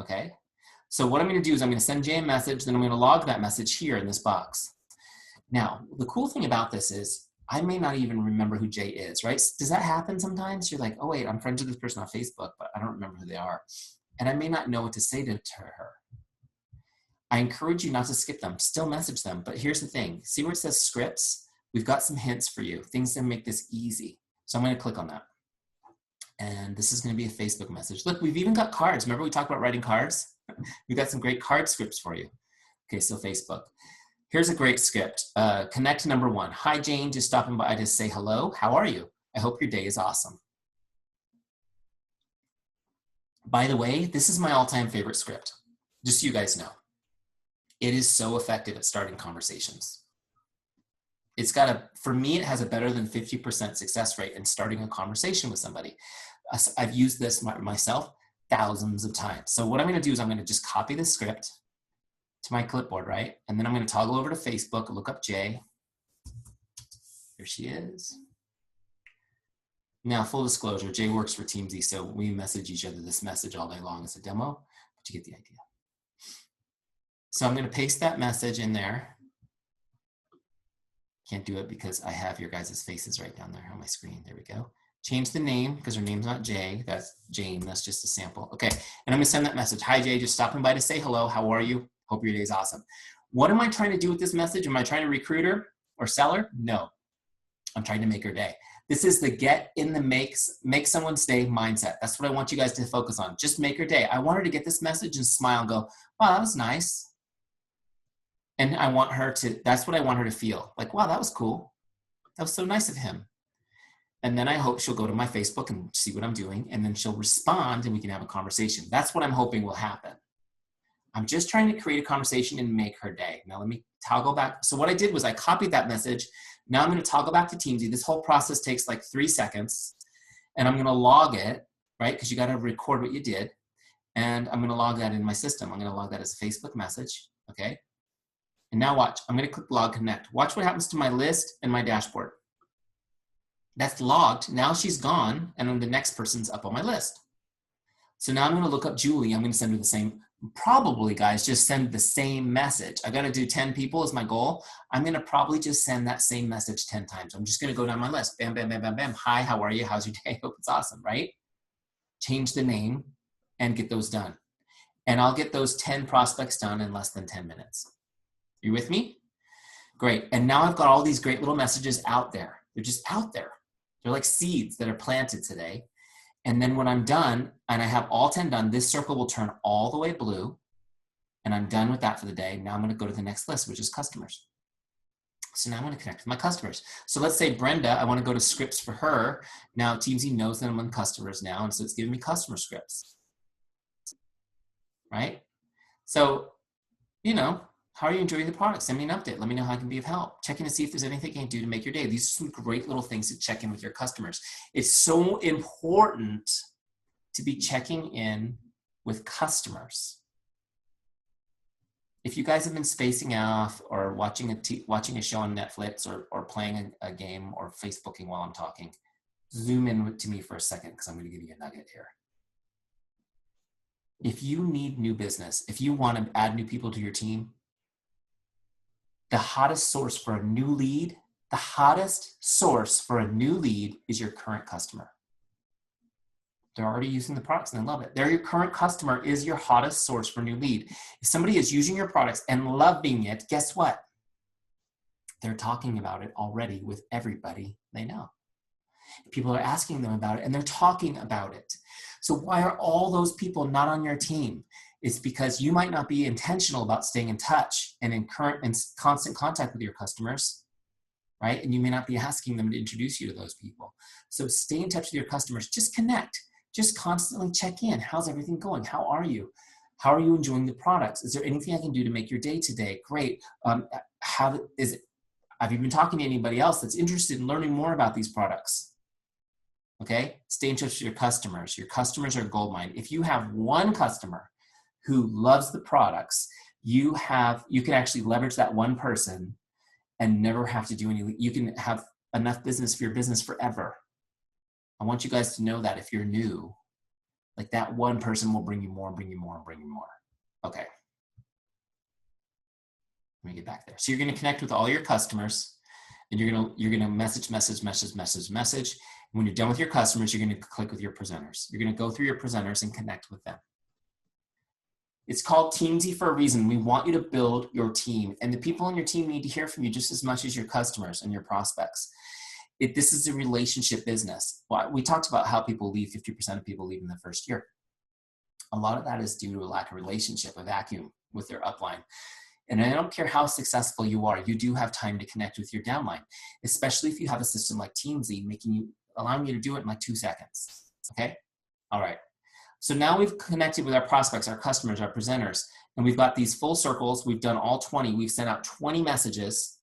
okay? So what I'm going to do is I'm going to send Jay a message, then I'm going to log that message here in this box. Now, the cool thing about this is I may not even remember who Jay is, right? Does that happen sometimes? You're like, oh wait, I'm friends with this person on Facebook, but I don't remember who they are. And I may not know what to say to her. I encourage you not to skip them, still message them. But here's the thing, see where it says scripts? We've got some hints for you, things that make this easy. So I'm going to click on that. And this is going to be a Facebook message. Look, we've even got cards. Remember we talked about writing cards? We've got some great card scripts for you. Okay, so Facebook. Here's a great script. Connect number 1. Hi, Jane, just stopping by to say hello. How are you? I hope your day is awesome. By the way, this is my all-time favorite script. Just so you guys know. It is so effective at starting conversations. It's got for me, it has a better than 50% success rate in starting a conversation with somebody. I've used this myself thousands of times. So what I'm going to do is I'm going to just copy the script to my clipboard, right? And then I'm going to toggle over to Facebook, look up Jay. Here she is. Now, full disclosure, Jay works for Teamzy, so we message each other this message all day long as a demo, but you get the idea. So I'm going to paste that message in there. Can't do it because I have your guys' faces right down there on my screen. There we go. Change the name because her name's not Jay. That's Jane. That's just a sample. Okay. And I'm going to send that message. Hi, Jay. Just stopping by to say hello. How are you? Hope your day is awesome. What am I trying to do with this message? Am I trying to recruit her or sell her? No. I'm trying to make her day. This is the get in the make someone's day mindset. That's what I want you guys to focus on. Just make her day. I want her to get this message and smile and go, wow, that was nice. And I want her to, that's what I want her to feel. Like, wow, that was cool. That was so nice of him. And then I hope she'll go to my Facebook and see what I'm doing. And then she'll respond and we can have a conversation. That's what I'm hoping will happen. I'm just trying to create a conversation and make her day. Now let me toggle back. So what I did was I copied that message. Now I'm going to toggle back to Teamzy. This whole process takes like 3 seconds. And I'm going to log it, right? Because you got to record what you did. And I'm going to log that in my system. I'm going to log that as a Facebook message, okay? And now watch, I'm going to click log connect. Watch what happens to my list and my dashboard. That's logged. Now she's gone and then the next person's up on my list. So now I'm going to look up Julie. I'm going to send her the same, probably guys, just send the same message. I got to do 10 people is my goal. I'm going to probably just send that same message 10 times. I'm just going to go down my list. Bam, bam, bam, bam, bam. Hi, how are you? How's your day? Hope it's awesome, right? Change the name and get those done. And I'll get those 10 prospects done in less than 10 minutes. You with me? Great. And now I've got all these great little messages out there. They're just out there. They're like seeds that are planted today. And then when I'm done and I have all 10 done, this circle will turn all the way blue and I'm done with that for the day. Now I'm going to go to the next list, which is customers. So now I'm going to connect with my customers. So let's say Brenda, I want to go to scripts for her. Now Teamzy knows that I'm on customers now. And so it's giving me customer scripts, right? So, you know, how are you enjoying the product? Send me an update. Let me know how I can be of help. Check in to see if there's anything I can do to make your day. These are some great little things to check in with your customers. It's so important to be checking in with customers. If you guys have been spacing off or watching a show on Netflix or playing a game or Facebooking while I'm talking, zoom in to me for a second because I'm going to give you a nugget here. If you need new business, if you want to add new people to your team, the hottest source for a new lead, is your current customer. They're already using the products and they love it. Your current customer is your hottest source for new lead. If somebody is using your products and loving it, guess what? They're talking about it already with everybody they know. People are asking them about it and they're talking about it. So why are all those people not on your team? It's because you might not be intentional about staying in touch and in constant contact with your customers, right? And you may not be asking them to introduce you to those people. So stay in touch with your customers. Just connect. just constantly check in. How's everything going? How are you? How are you enjoying the products? Is there anything I can do to make your day today? Great. Have you been talking to anybody else that's interested in learning more about these products? Okay, stay in touch with your customers. Your customers are a gold mine. If you have one customer who loves the products, you can actually leverage that one person and never have to do any, you can have enough business for your business forever. I want you guys to know that if you're new, like that one person will bring you more and bring you more and bring you more. Okay. Let me get back there. So you're going to connect with all your customers and you're going to message. And when you're done with your customers, you're going to click with your presenters. You're going to go through your presenters and connect with them. It's called Teamzy for a reason. We want you to build your team, and the people on your team need to hear from you just as much as your customers and your prospects. This is a relationship business. We talked about how people leave, 50% of people leave in the first year. A lot of that is due to a lack of relationship, a vacuum with their upline. And I don't care how successful you are, you do have time to connect with your downline, especially if you have a system like Teamzy allowing you to do it in like 2 seconds, okay? All right. So now we've connected with our prospects, our customers, our presenters, and we've got these full circles. We've done all 20. We've sent out 20 messages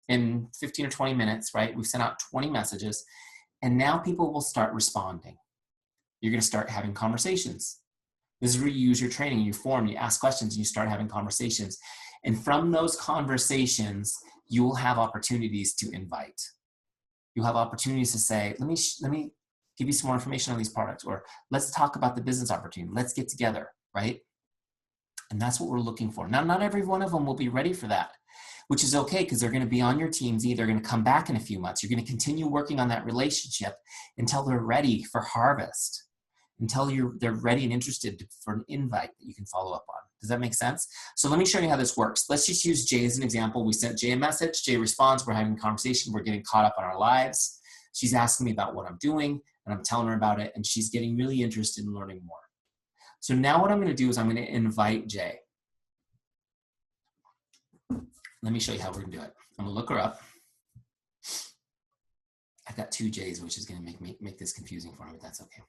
in 15 or 20 minutes, right? We've sent out 20 messages, and now people will start responding. You're going to start having conversations. This is where you use your training, you form, you ask questions, and you start having conversations. And from those conversations, you will have opportunities to invite. You'll have opportunities to say, let me give you some more information on these products, or let's talk about the business opportunity. Let's get together, right? And that's what we're looking for. Now, not every one of them will be ready for that, which is okay because they're going to be on your Teamzy. They're going to come back in a few months. You're going to continue working on that relationship until they're ready for harvest, until they're ready and interested for an invite that you can follow up on. Does that make sense? So let me show you how this works. Let's just use Jay as an example. We sent Jay a message. Jay responds. We're having a conversation. We're getting caught up on our lives. She's asking me about what I'm doing, and I'm telling her about it, and she's getting really interested in learning more. So now what I'm going to do is I'm going to invite Jay. Let me show you how we're going to do it. I'm going to look her up. I've got 2 J's, which is going to make this confusing for me, but that's okay.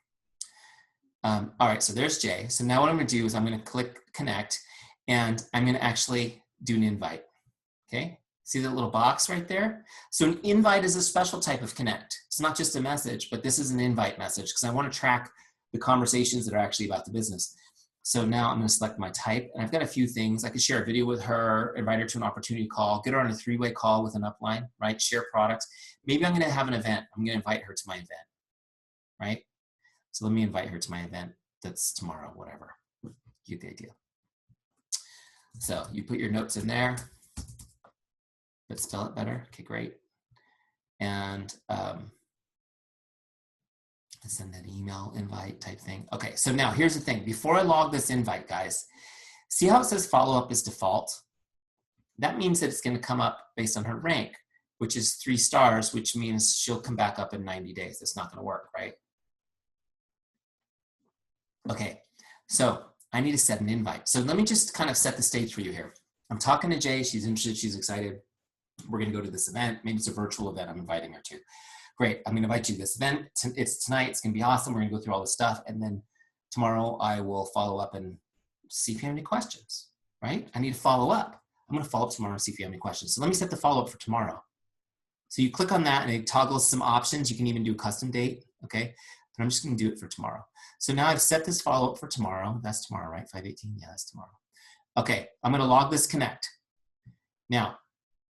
All right, so there's Jay. So now what I'm going to do is I'm going to click connect, and I'm going to actually do an invite. Okay, see that little box right there? So an invite is a special type of connect. It's not just a message, but this is an invite message because I want to track the conversations that are actually about the business. So now I'm going to select my type, and I've got a few things. I could share a video with her, invite her to an opportunity call, get her on a 3-way call with an upline, right? Share products. Maybe I'm going to have an event. I'm going to invite her to my event, right? So let me invite her to my event that's tomorrow, whatever. You get the idea. So you put your notes in there, but spell it better. Okay, great. And send an email invite type thing. Okay, so now here's the thing. Before I log this invite, guys, see how it says follow-up is default? That means that it's going to come up based on her rank, which is 3 stars, which means she'll come back up in 90 days. That's not going to work, right? Okay, so I need to set an invite. So let me just kind of set the stage for you here. I'm talking to Jay. She's interested. She's excited. We're going to go to this event. Maybe it's a virtual event I'm inviting her to. Great. I'm going to invite you to this event. It's tonight. It's going to be awesome. We're going to go through all this stuff. And then tomorrow I will follow up and see if you have any questions, right? I need to follow up. I'm going to follow up tomorrow and see if you have any questions. So let me set the follow-up for tomorrow. So you click on that and it toggles some options. You can even do a custom date, okay? But I'm just going to do it for tomorrow. So now I've set this follow-up for tomorrow. That's tomorrow, right? 5/18? Yeah, that's tomorrow. Okay, I'm going to log this connect. Now,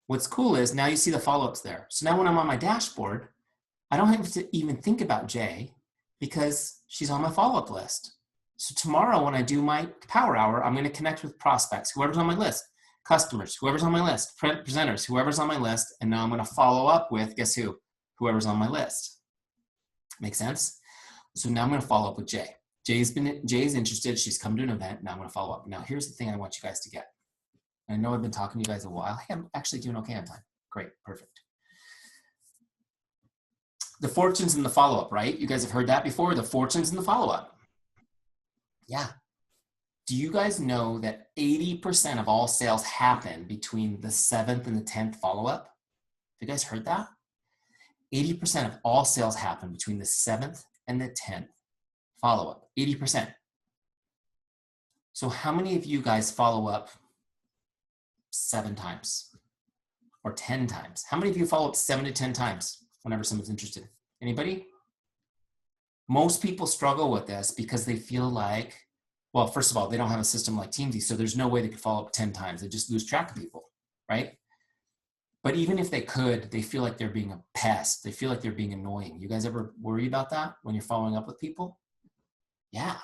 what's cool is now you see the follow-ups there. So now when I'm on my dashboard, I don't have to even think about Jay because she's on my follow-up list. So tomorrow when I do my power hour, I'm going to connect with prospects, whoever's on my list, customers, whoever's on my list, presenters, whoever's on my list, and now I'm going to follow up with, guess who? Whoever's on my list. Make sense? So now I'm going to follow up with Jay. Jay's interested. She's come to an event. Now I'm going to follow up. Now here's the thing I want you guys to get. I know I've been talking to you guys a while. Hey, I'm actually doing okay on time. Great, perfect. The fortunes in the follow-up, right? You guys have heard that before, the fortunes in the follow-up. Yeah. Do you guys know that 80% of all sales happen between the 7th and the 10th follow-up? Have you guys heard that? 80% of all sales happen between the 7th and the 10th follow-up, 80%. So how many of you guys follow up 7 times or 10 times? How many of you follow up 7 to 10 times whenever someone's interested? Anybody? Most people struggle with this because they feel like, well, first of all, they don't have a system like Teamzy, so there's no way they could follow up 10 times. They just lose track of people, right? But even if they could, they feel like they're being a pest. They feel like they're being annoying. You guys ever worry about that when you're following up with people? Yeah.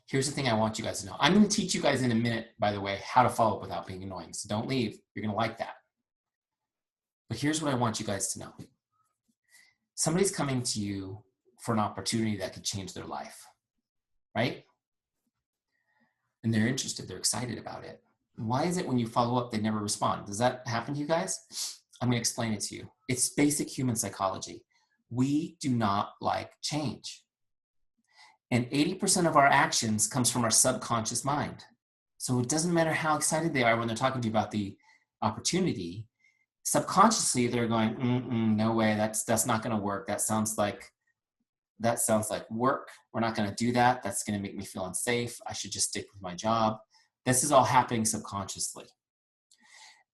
Here's the thing I want you guys to know. I'm going to teach you guys in a minute, by the way, how to follow up without being annoying. So don't leave. You're going to like that. But here's what I want you guys to know. Somebody's coming to you for an opportunity that could change their life, right? And they're interested. They're excited about it. Why is it when you follow up, they never respond? Does that happen to you guys? I'm going to explain it to you. It's basic human psychology. We do not like change. And 80% of our actions comes from our subconscious mind. So it doesn't matter how excited they are when they're talking to you about the opportunity. Subconsciously, they're going, no way, that's not going to work. That sounds like work. We're not going to do that. That's going to make me feel unsafe. I should just stick with my job. This is all happening subconsciously.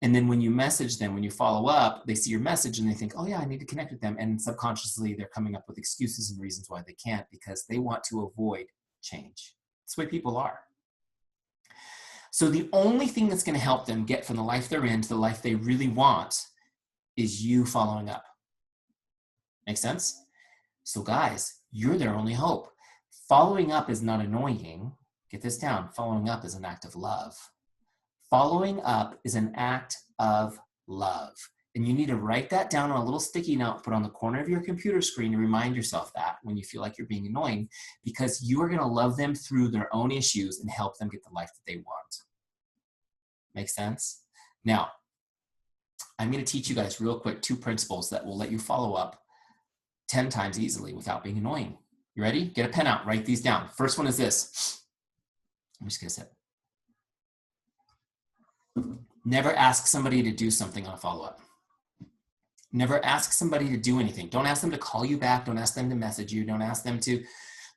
And then when you message them, when you follow up, they see your message and they think, oh yeah, I need to connect with them. And subconsciously, they're coming up with excuses and reasons why they can't because they want to avoid change. That's the way people are. So the only thing that's going to help them get from the life they're in to the life they really want is you following up. Make sense? So guys, you're their only hope. Following up is not annoying. Get this down. Following up is an act of love. Following up is an act of love. And you need to write that down on a little sticky note, put on the corner of your computer screen to remind yourself that when you feel like you're being annoying, because you are going to love them through their own issues and help them get the life that they want. Make sense? Now, I'm going to teach you guys real quick 2 principles that will let you follow up 10 times easily without being annoying. You ready? Get a pen out, write these down. First one is this. I'm just going to say it. Never ask somebody to do something on a follow-up. Never ask somebody to do anything. Don't ask them to call you back. Don't ask them to message you. Don't ask them to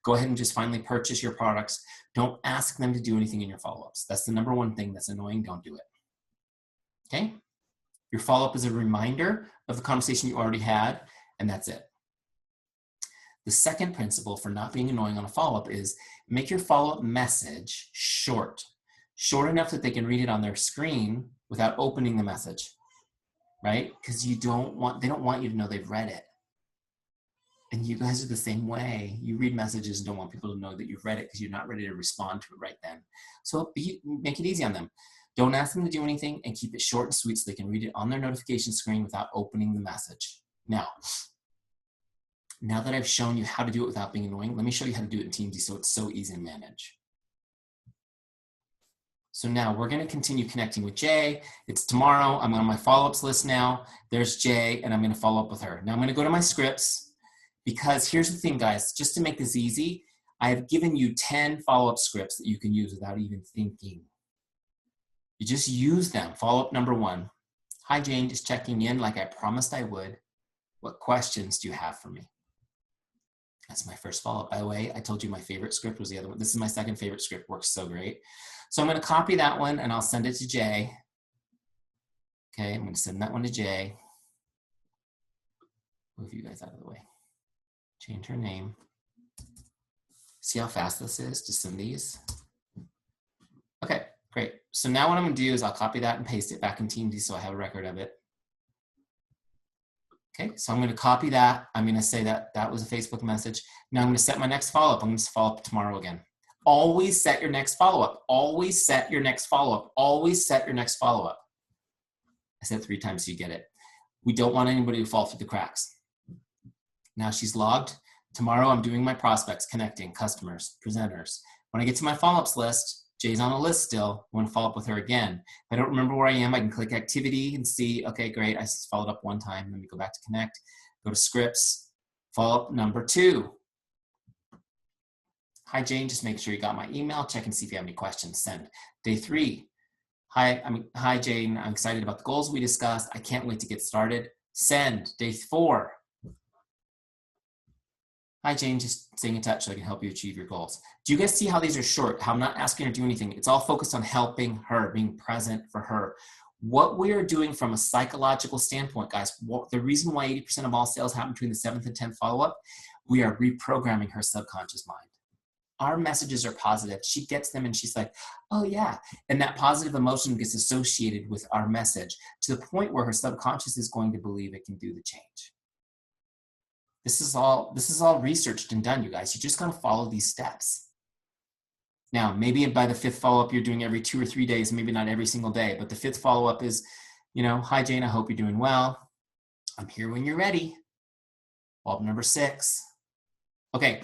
go ahead and just finally purchase your products. Don't ask them to do anything in your follow-ups. That's the number 1 thing that's annoying. Don't do it. Okay? Your follow-up is a reminder of the conversation you already had, and that's it. The second principle for not being annoying on a follow-up is make your follow-up message short. Short enough that they can read it on their screen without opening the message, right? Because they don't want you to know they've read it. And you guys are the same way. You read messages and don't want people to know that you've read it because you're not ready to respond to it right then. So make it easy on them. Don't ask them to do anything and keep it short and sweet so they can read it on their notification screen without opening the message. Now that I've shown you how to do it without being annoying, let me show you how to do it in Teamzy so it's so easy to manage. So now we're going to continue connecting with Jay. It's tomorrow. I'm on my follow-ups list now. There's Jay, and I'm going to follow up with her. Now I'm going to go to my scripts because here's the thing, guys. Just to make this easy, I have given you 10 follow-up scripts that you can use without even thinking. You just use them. Follow-up number 1. Hi, Jane. Just checking in like I promised I would. What questions do you have for me? That's my first follow-up. By the way, I told you my favorite script was the other one. This is my second favorite script. Works so great. So I'm going to copy that one and I'll send it to Jay. Okay, I'm going to send that one to Jay. Move you guys out of the way. Change her name. See how fast this is to send these? Okay, great. So now what I'm going to do is I'll copy that and paste it back in Teamzy so I have a record of it. Okay, so I'm going to copy that. I'm going to say that that was a Facebook message. Now I'm going to set my next follow-up. I'm going to follow up tomorrow again. Always set your next follow-up. Always set your next follow-up. Always set your next follow-up. I said it 3 times so you get it. We don't want anybody to fall through the cracks. Now she's logged. Tomorrow I'm doing my prospects, connecting, customers, presenters. When I get to my follow-ups list, Jay's on the list still. I want to follow up with her again. If I don't remember where I am, I can click activity and see, okay, great. I followed up 1 time. Let me go back to connect. Go to scripts. Follow-up number 2. Hi, Jane. Just make sure you got my email. Check and see if you have any questions. Send. Day 3. Hi, Jane. I'm excited about the goals we discussed. I can't wait to get started. Send. Day 4. Hi, Jane, just staying in touch so I can help you achieve your goals. Do you guys see how these are short? How I'm not asking her to do anything. It's all focused on helping her, being present for her. What we are doing from a psychological standpoint, guys, the reason why 80% of all sales happen between the 7th and 10th follow-up, we are reprogramming her subconscious mind. Our messages are positive. She gets them and she's like, oh yeah. And that positive emotion gets associated with our message to the point where her subconscious is going to believe it can do the change. This is all researched and done, you guys. You just gotta follow these steps. Now, maybe by the 5th follow-up, you're doing every 2 or 3 days, maybe not every single day, but the 5th follow-up is, hi, Jane, I hope you're doing well. I'm here when you're ready. Follow-up number 6. Okay,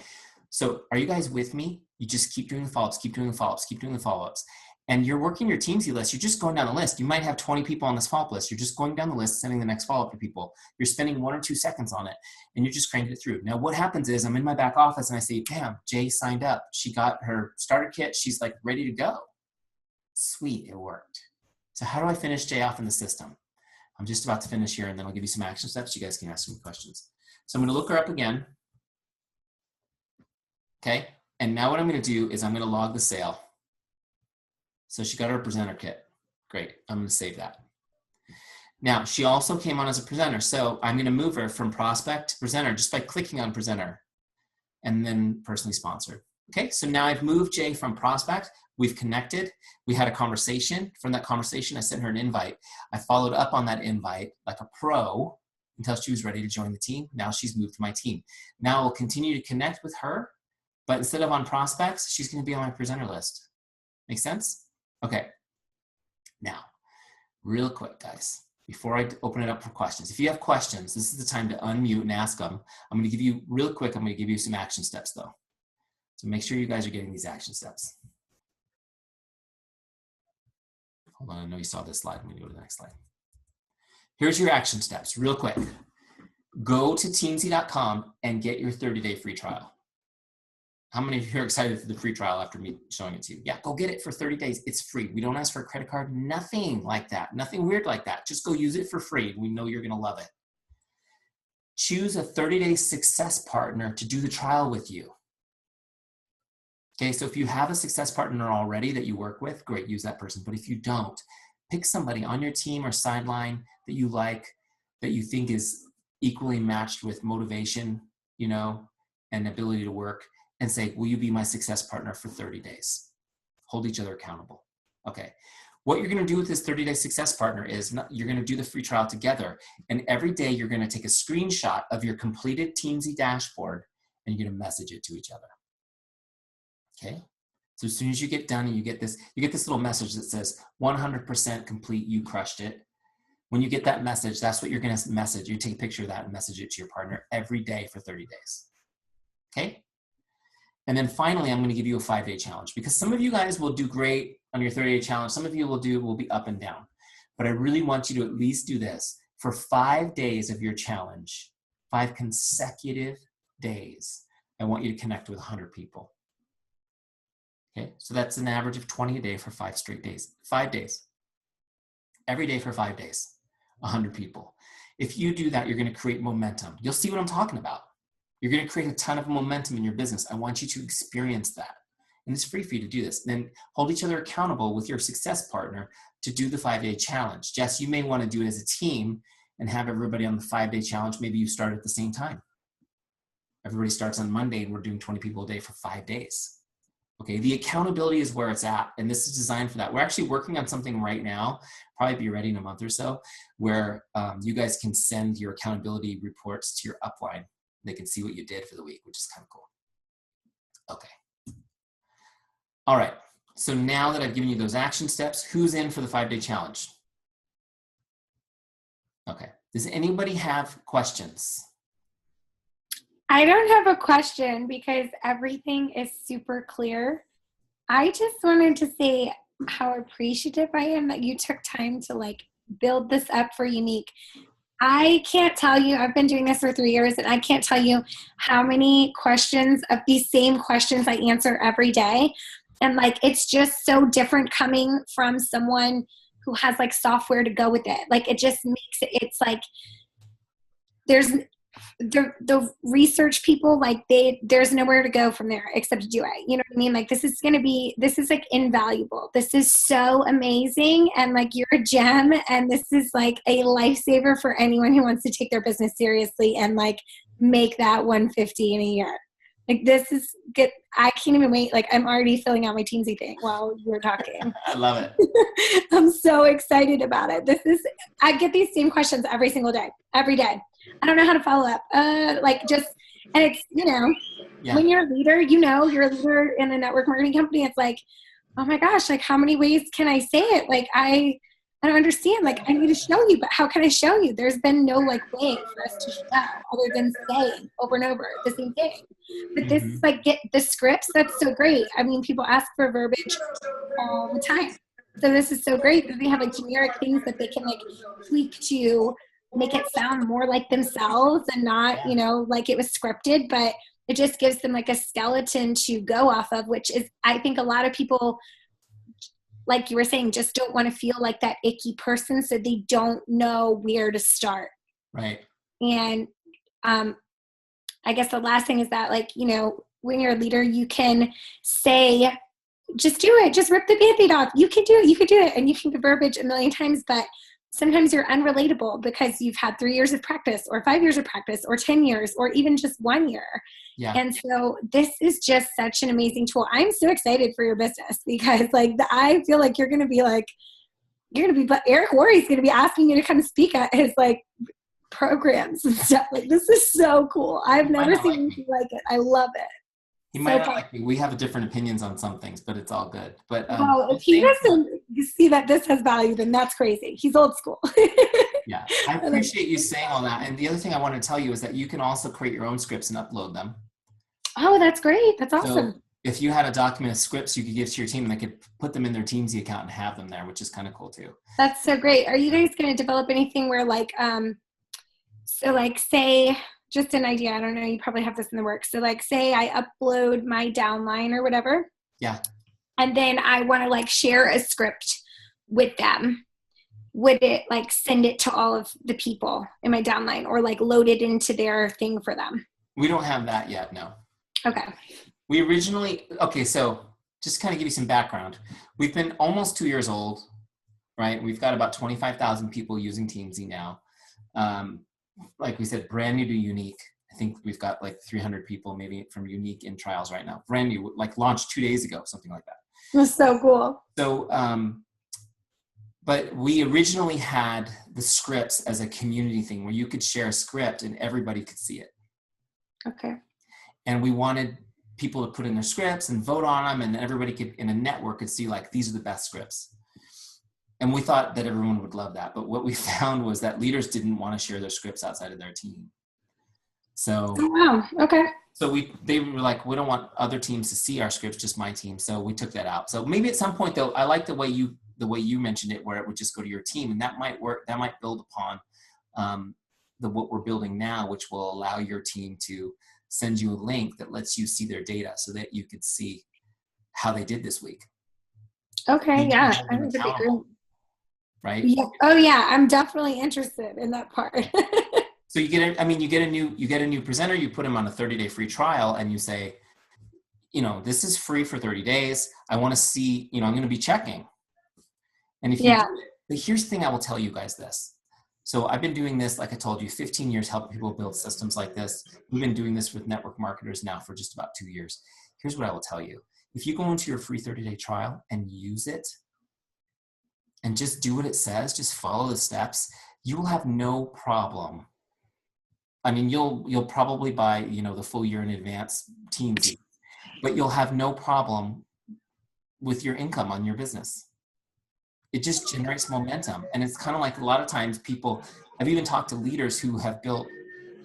so are you guys with me? You just keep doing the follow-ups, keep doing the follow-ups, keep doing the follow-ups. And you're working your Teamzy list. You're just going down the list. You might have 20 people on this follow-up list. You're just going down the list, sending the next follow-up to people. You're spending 1 or 2 seconds on it, and you're just cranking it through. Now, what happens is I'm in my back office, and I say, bam, Jay signed up. She got her starter kit. She's like ready to go. Sweet, it worked. So how do I finish Jay off in the system? I'm just about to finish here, and then I'll give you some action steps. You guys can ask me questions. So I'm going to look her up again. Okay, and now what I'm going to do is I'm going to log the sale. So she got her presenter kit. Great, I'm going to save that. Now, she also came on as a presenter, so I'm going to move her from prospect to presenter just by clicking on presenter and then personally sponsored. Okay, so now I've moved Jay from prospect. We've connected. We had a conversation. From that conversation, I sent her an invite. I followed up on that invite like a pro until she was ready to join the team. Now she's moved to my team. Now I'll continue to connect with her, but instead of on prospects, she's going to be on my presenter list. Make sense? Okay. Now, real quick, guys, before I open it up for questions, if you have questions, this is the time to unmute and ask them. I'm going to give you, real quick, I'm going to give you some action steps, though. So make sure you guys are getting these action steps. Hold on, I know you saw this slide. I'm going to go to the next slide. Here's your action steps, real quick. Go to teamzy.com and get your 30-day free trial. How many of you are excited for the free trial after me showing it to you? Yeah, go get it for 30 days. It's free. We don't ask for a credit card, nothing like that. Nothing weird like that. Just go use it for free. We know you're going to love it. Choose a 30-day success partner to do the trial with you. Okay, so if you have a success partner already that you work with, great, use that person. But if you don't, pick somebody on your team or sideline that you like, that you think is equally matched with motivation, and ability to work, and say, will you be my success partner for 30 days? Hold each other accountable. Okay. What you're going to do with this 30-day success partner is you're going to do the free trial together. And every day you're going to take a screenshot of your completed Teamzy dashboard and you're going to message it to each other. Okay. So as soon as you get done and you get this little message that says 100% complete, you crushed it. When you get that message, that's what you're going to message. You take a picture of that and message it to your partner every day for 30 days. Okay. And then finally, I'm going to give you a 5-day challenge because some of you guys will do great on your 30-day challenge. Some of you will be up and down. But I really want you to at least do this for 5 days of your challenge, 5 consecutive days. I want you to connect with 100 people. Okay, so that's an average of 20 a day for 5 straight days. 5 days. Every day for 5 days, 100 people. If you do that, you're going to create momentum. You'll see what I'm talking about. You're going to create a ton of momentum in your business. I want you to experience that. And it's free for you to do this. And then hold each other accountable with your success partner to do the 5-day challenge. Jess, you may want to do it as a team and have everybody on the 5-day challenge. Maybe you start at the same time. Everybody starts on Monday and we're doing 20 people a day for 5 days. Okay, the accountability is where it's at, and this is designed for that. We're actually working on something right now, probably be ready in a month or so, where you guys can send your accountability reports to your upline. They can see what you did for the week, which is kind of cool. Okay. All right, so now that I've given you those action steps, who's in for the 5-day challenge? Okay, does anybody have questions? I don't have a question because everything is super clear. I just wanted to say how appreciative I am that you took time to build this up for Younique. I can't tell you, I've been doing this for 3 years and I can't tell you how many questions of these same questions I answer every day. And it's just so different coming from someone who has software to go with it. It just makes it, it's the research people, like there's nowhere to go from there except to do it. You know what I mean? Like this is like invaluable. This is so amazing. And like you're a gem, and this is like a lifesaver for anyone who wants to take their business seriously and like make that 150 in a year. Like this is good. I can't even wait. Like I'm already filling out my Teamzy thing while you're talking. I love it. I'm so excited about it. I get these same questions every single day, every day. I don't know how to follow up. And it's, when you're a leader, you're a leader in a network marketing company. It's like, oh my gosh, like how many ways can I say it? Like, I don't understand. Like I need to show you, but how can I show you? There's been no like way for us to show other than saying over and over the same thing. But this is like, get the scripts. That's so great. I mean, people ask for verbiage all the time. So this is so great that they have like generic things that they can like tweak to make it sound more like themselves and not, like it was scripted, but it just gives them like a skeleton to go off of, which is, I think a lot of people, like you were saying, just don't want to feel like that icky person. So they don't know where to start. Right. And, I guess the last thing is that like, when you're a leader, you can say, just do it. Just rip the Band-Aid off. You can do it. You can do it. And you can get verbiage a million times, but sometimes you're unrelatable because you've had 3 years of practice or 5 years of practice or 10 years or even just 1 year. Yeah. And so this is just such an amazing tool. I'm so excited for your business because like I feel like but Eric Worre's going to be asking you to come speak at his like programs and stuff. Like this is so cool. I've never seen anything like it. I love it. He might not like me. We have different opinions on some things, but it's all good. But if he doesn't see that this has value, then that's crazy. He's old school. Yeah, I appreciate you saying all that. And the other thing I want to tell you is that you can also create your own scripts and upload them. Oh, that's great. That's awesome. So if you had a document of scripts, you could give to your team and they could put them in their Teamzy account and have them there, which is kind of cool too. That's so great. Are you guys going to develop anything where like, so like say, just an idea, I don't know, you probably have this in the works. So like say I upload my downline or whatever. Yeah. And then I want to like share a script with them. Would it like send it to all of the people in my downline or like load it into their thing for them? We don't have that yet, no. Okay. So just to kind of give you some background. We've been almost 2 years old, right? We've got about 25,000 people using Teamzy now. Like we said, brand new to Younique. I think we've got like 300 people maybe from Younique in trials right now. Brand new, like launched 2 days ago, something like that. That's so cool. So, but we originally had the scripts as a community thing where you could share a script and everybody could see it. Okay. And we wanted people to put in their scripts and vote on them, and everybody could, in a network, could see like, these are the best scripts. And we thought that everyone would love that. But what we found was that leaders didn't want to share their scripts outside of their team. So, wow. Okay. So they were like, we don't want other teams to see our scripts, just my team. So we took that out. So maybe at some point though, I like the way you mentioned it, where it would just go to your team, and that might work. That might build upon what we're building now, which will allow your team to send you a link that lets you see their data so that you could see how they did this week. Okay. Yeah. I think that'd be great. Right? Yeah. Oh yeah. I'm definitely interested in that part. So you get a new presenter, you put them on a 30-day free trial, and you say, this is free for 30 days. I want to see, I'm going to be checking. And if you do it, here's the thing I will tell you guys this. So I've been doing this, like I told you, 15 years helping people build systems like this. We've been doing this with network marketers now for just about 2 years. Here's what I will tell you. If you go into your free 30-day trial and use it and just do what it says, just follow the steps, you will have no problem. I mean, you'll probably buy, the full year in advance Teamzy, but you'll have no problem with your income on your business. It just generates momentum. And it's kind of like a lot of times I've even talked to leaders who have built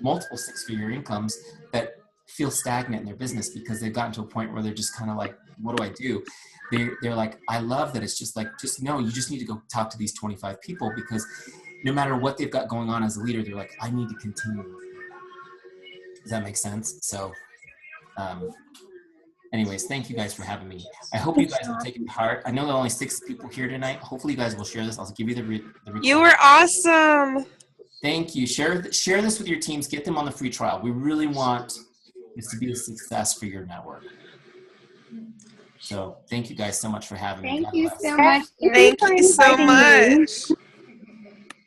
multiple 6-figure incomes that feel stagnant in their business because they've gotten to a point where they're just kind of like, what do I do? They're like, I love that it's just like, you just need to go talk to these 25 people, because no matter what they've got going on as a leader, they're like, I need to continue. Does that make sense? So, anyways, thank you guys for having me. I hope you guys will take it to heart. I know there are only 6 people here tonight. Hopefully you guys will share this. I'll give you the You were awesome. Thank you. Share this with your teams. Get them on the free trial. We really want this to be a success for your network. So thank you guys so much for having me. Thank God you bless. so much. Thank you so much.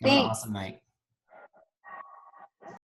Have an awesome night.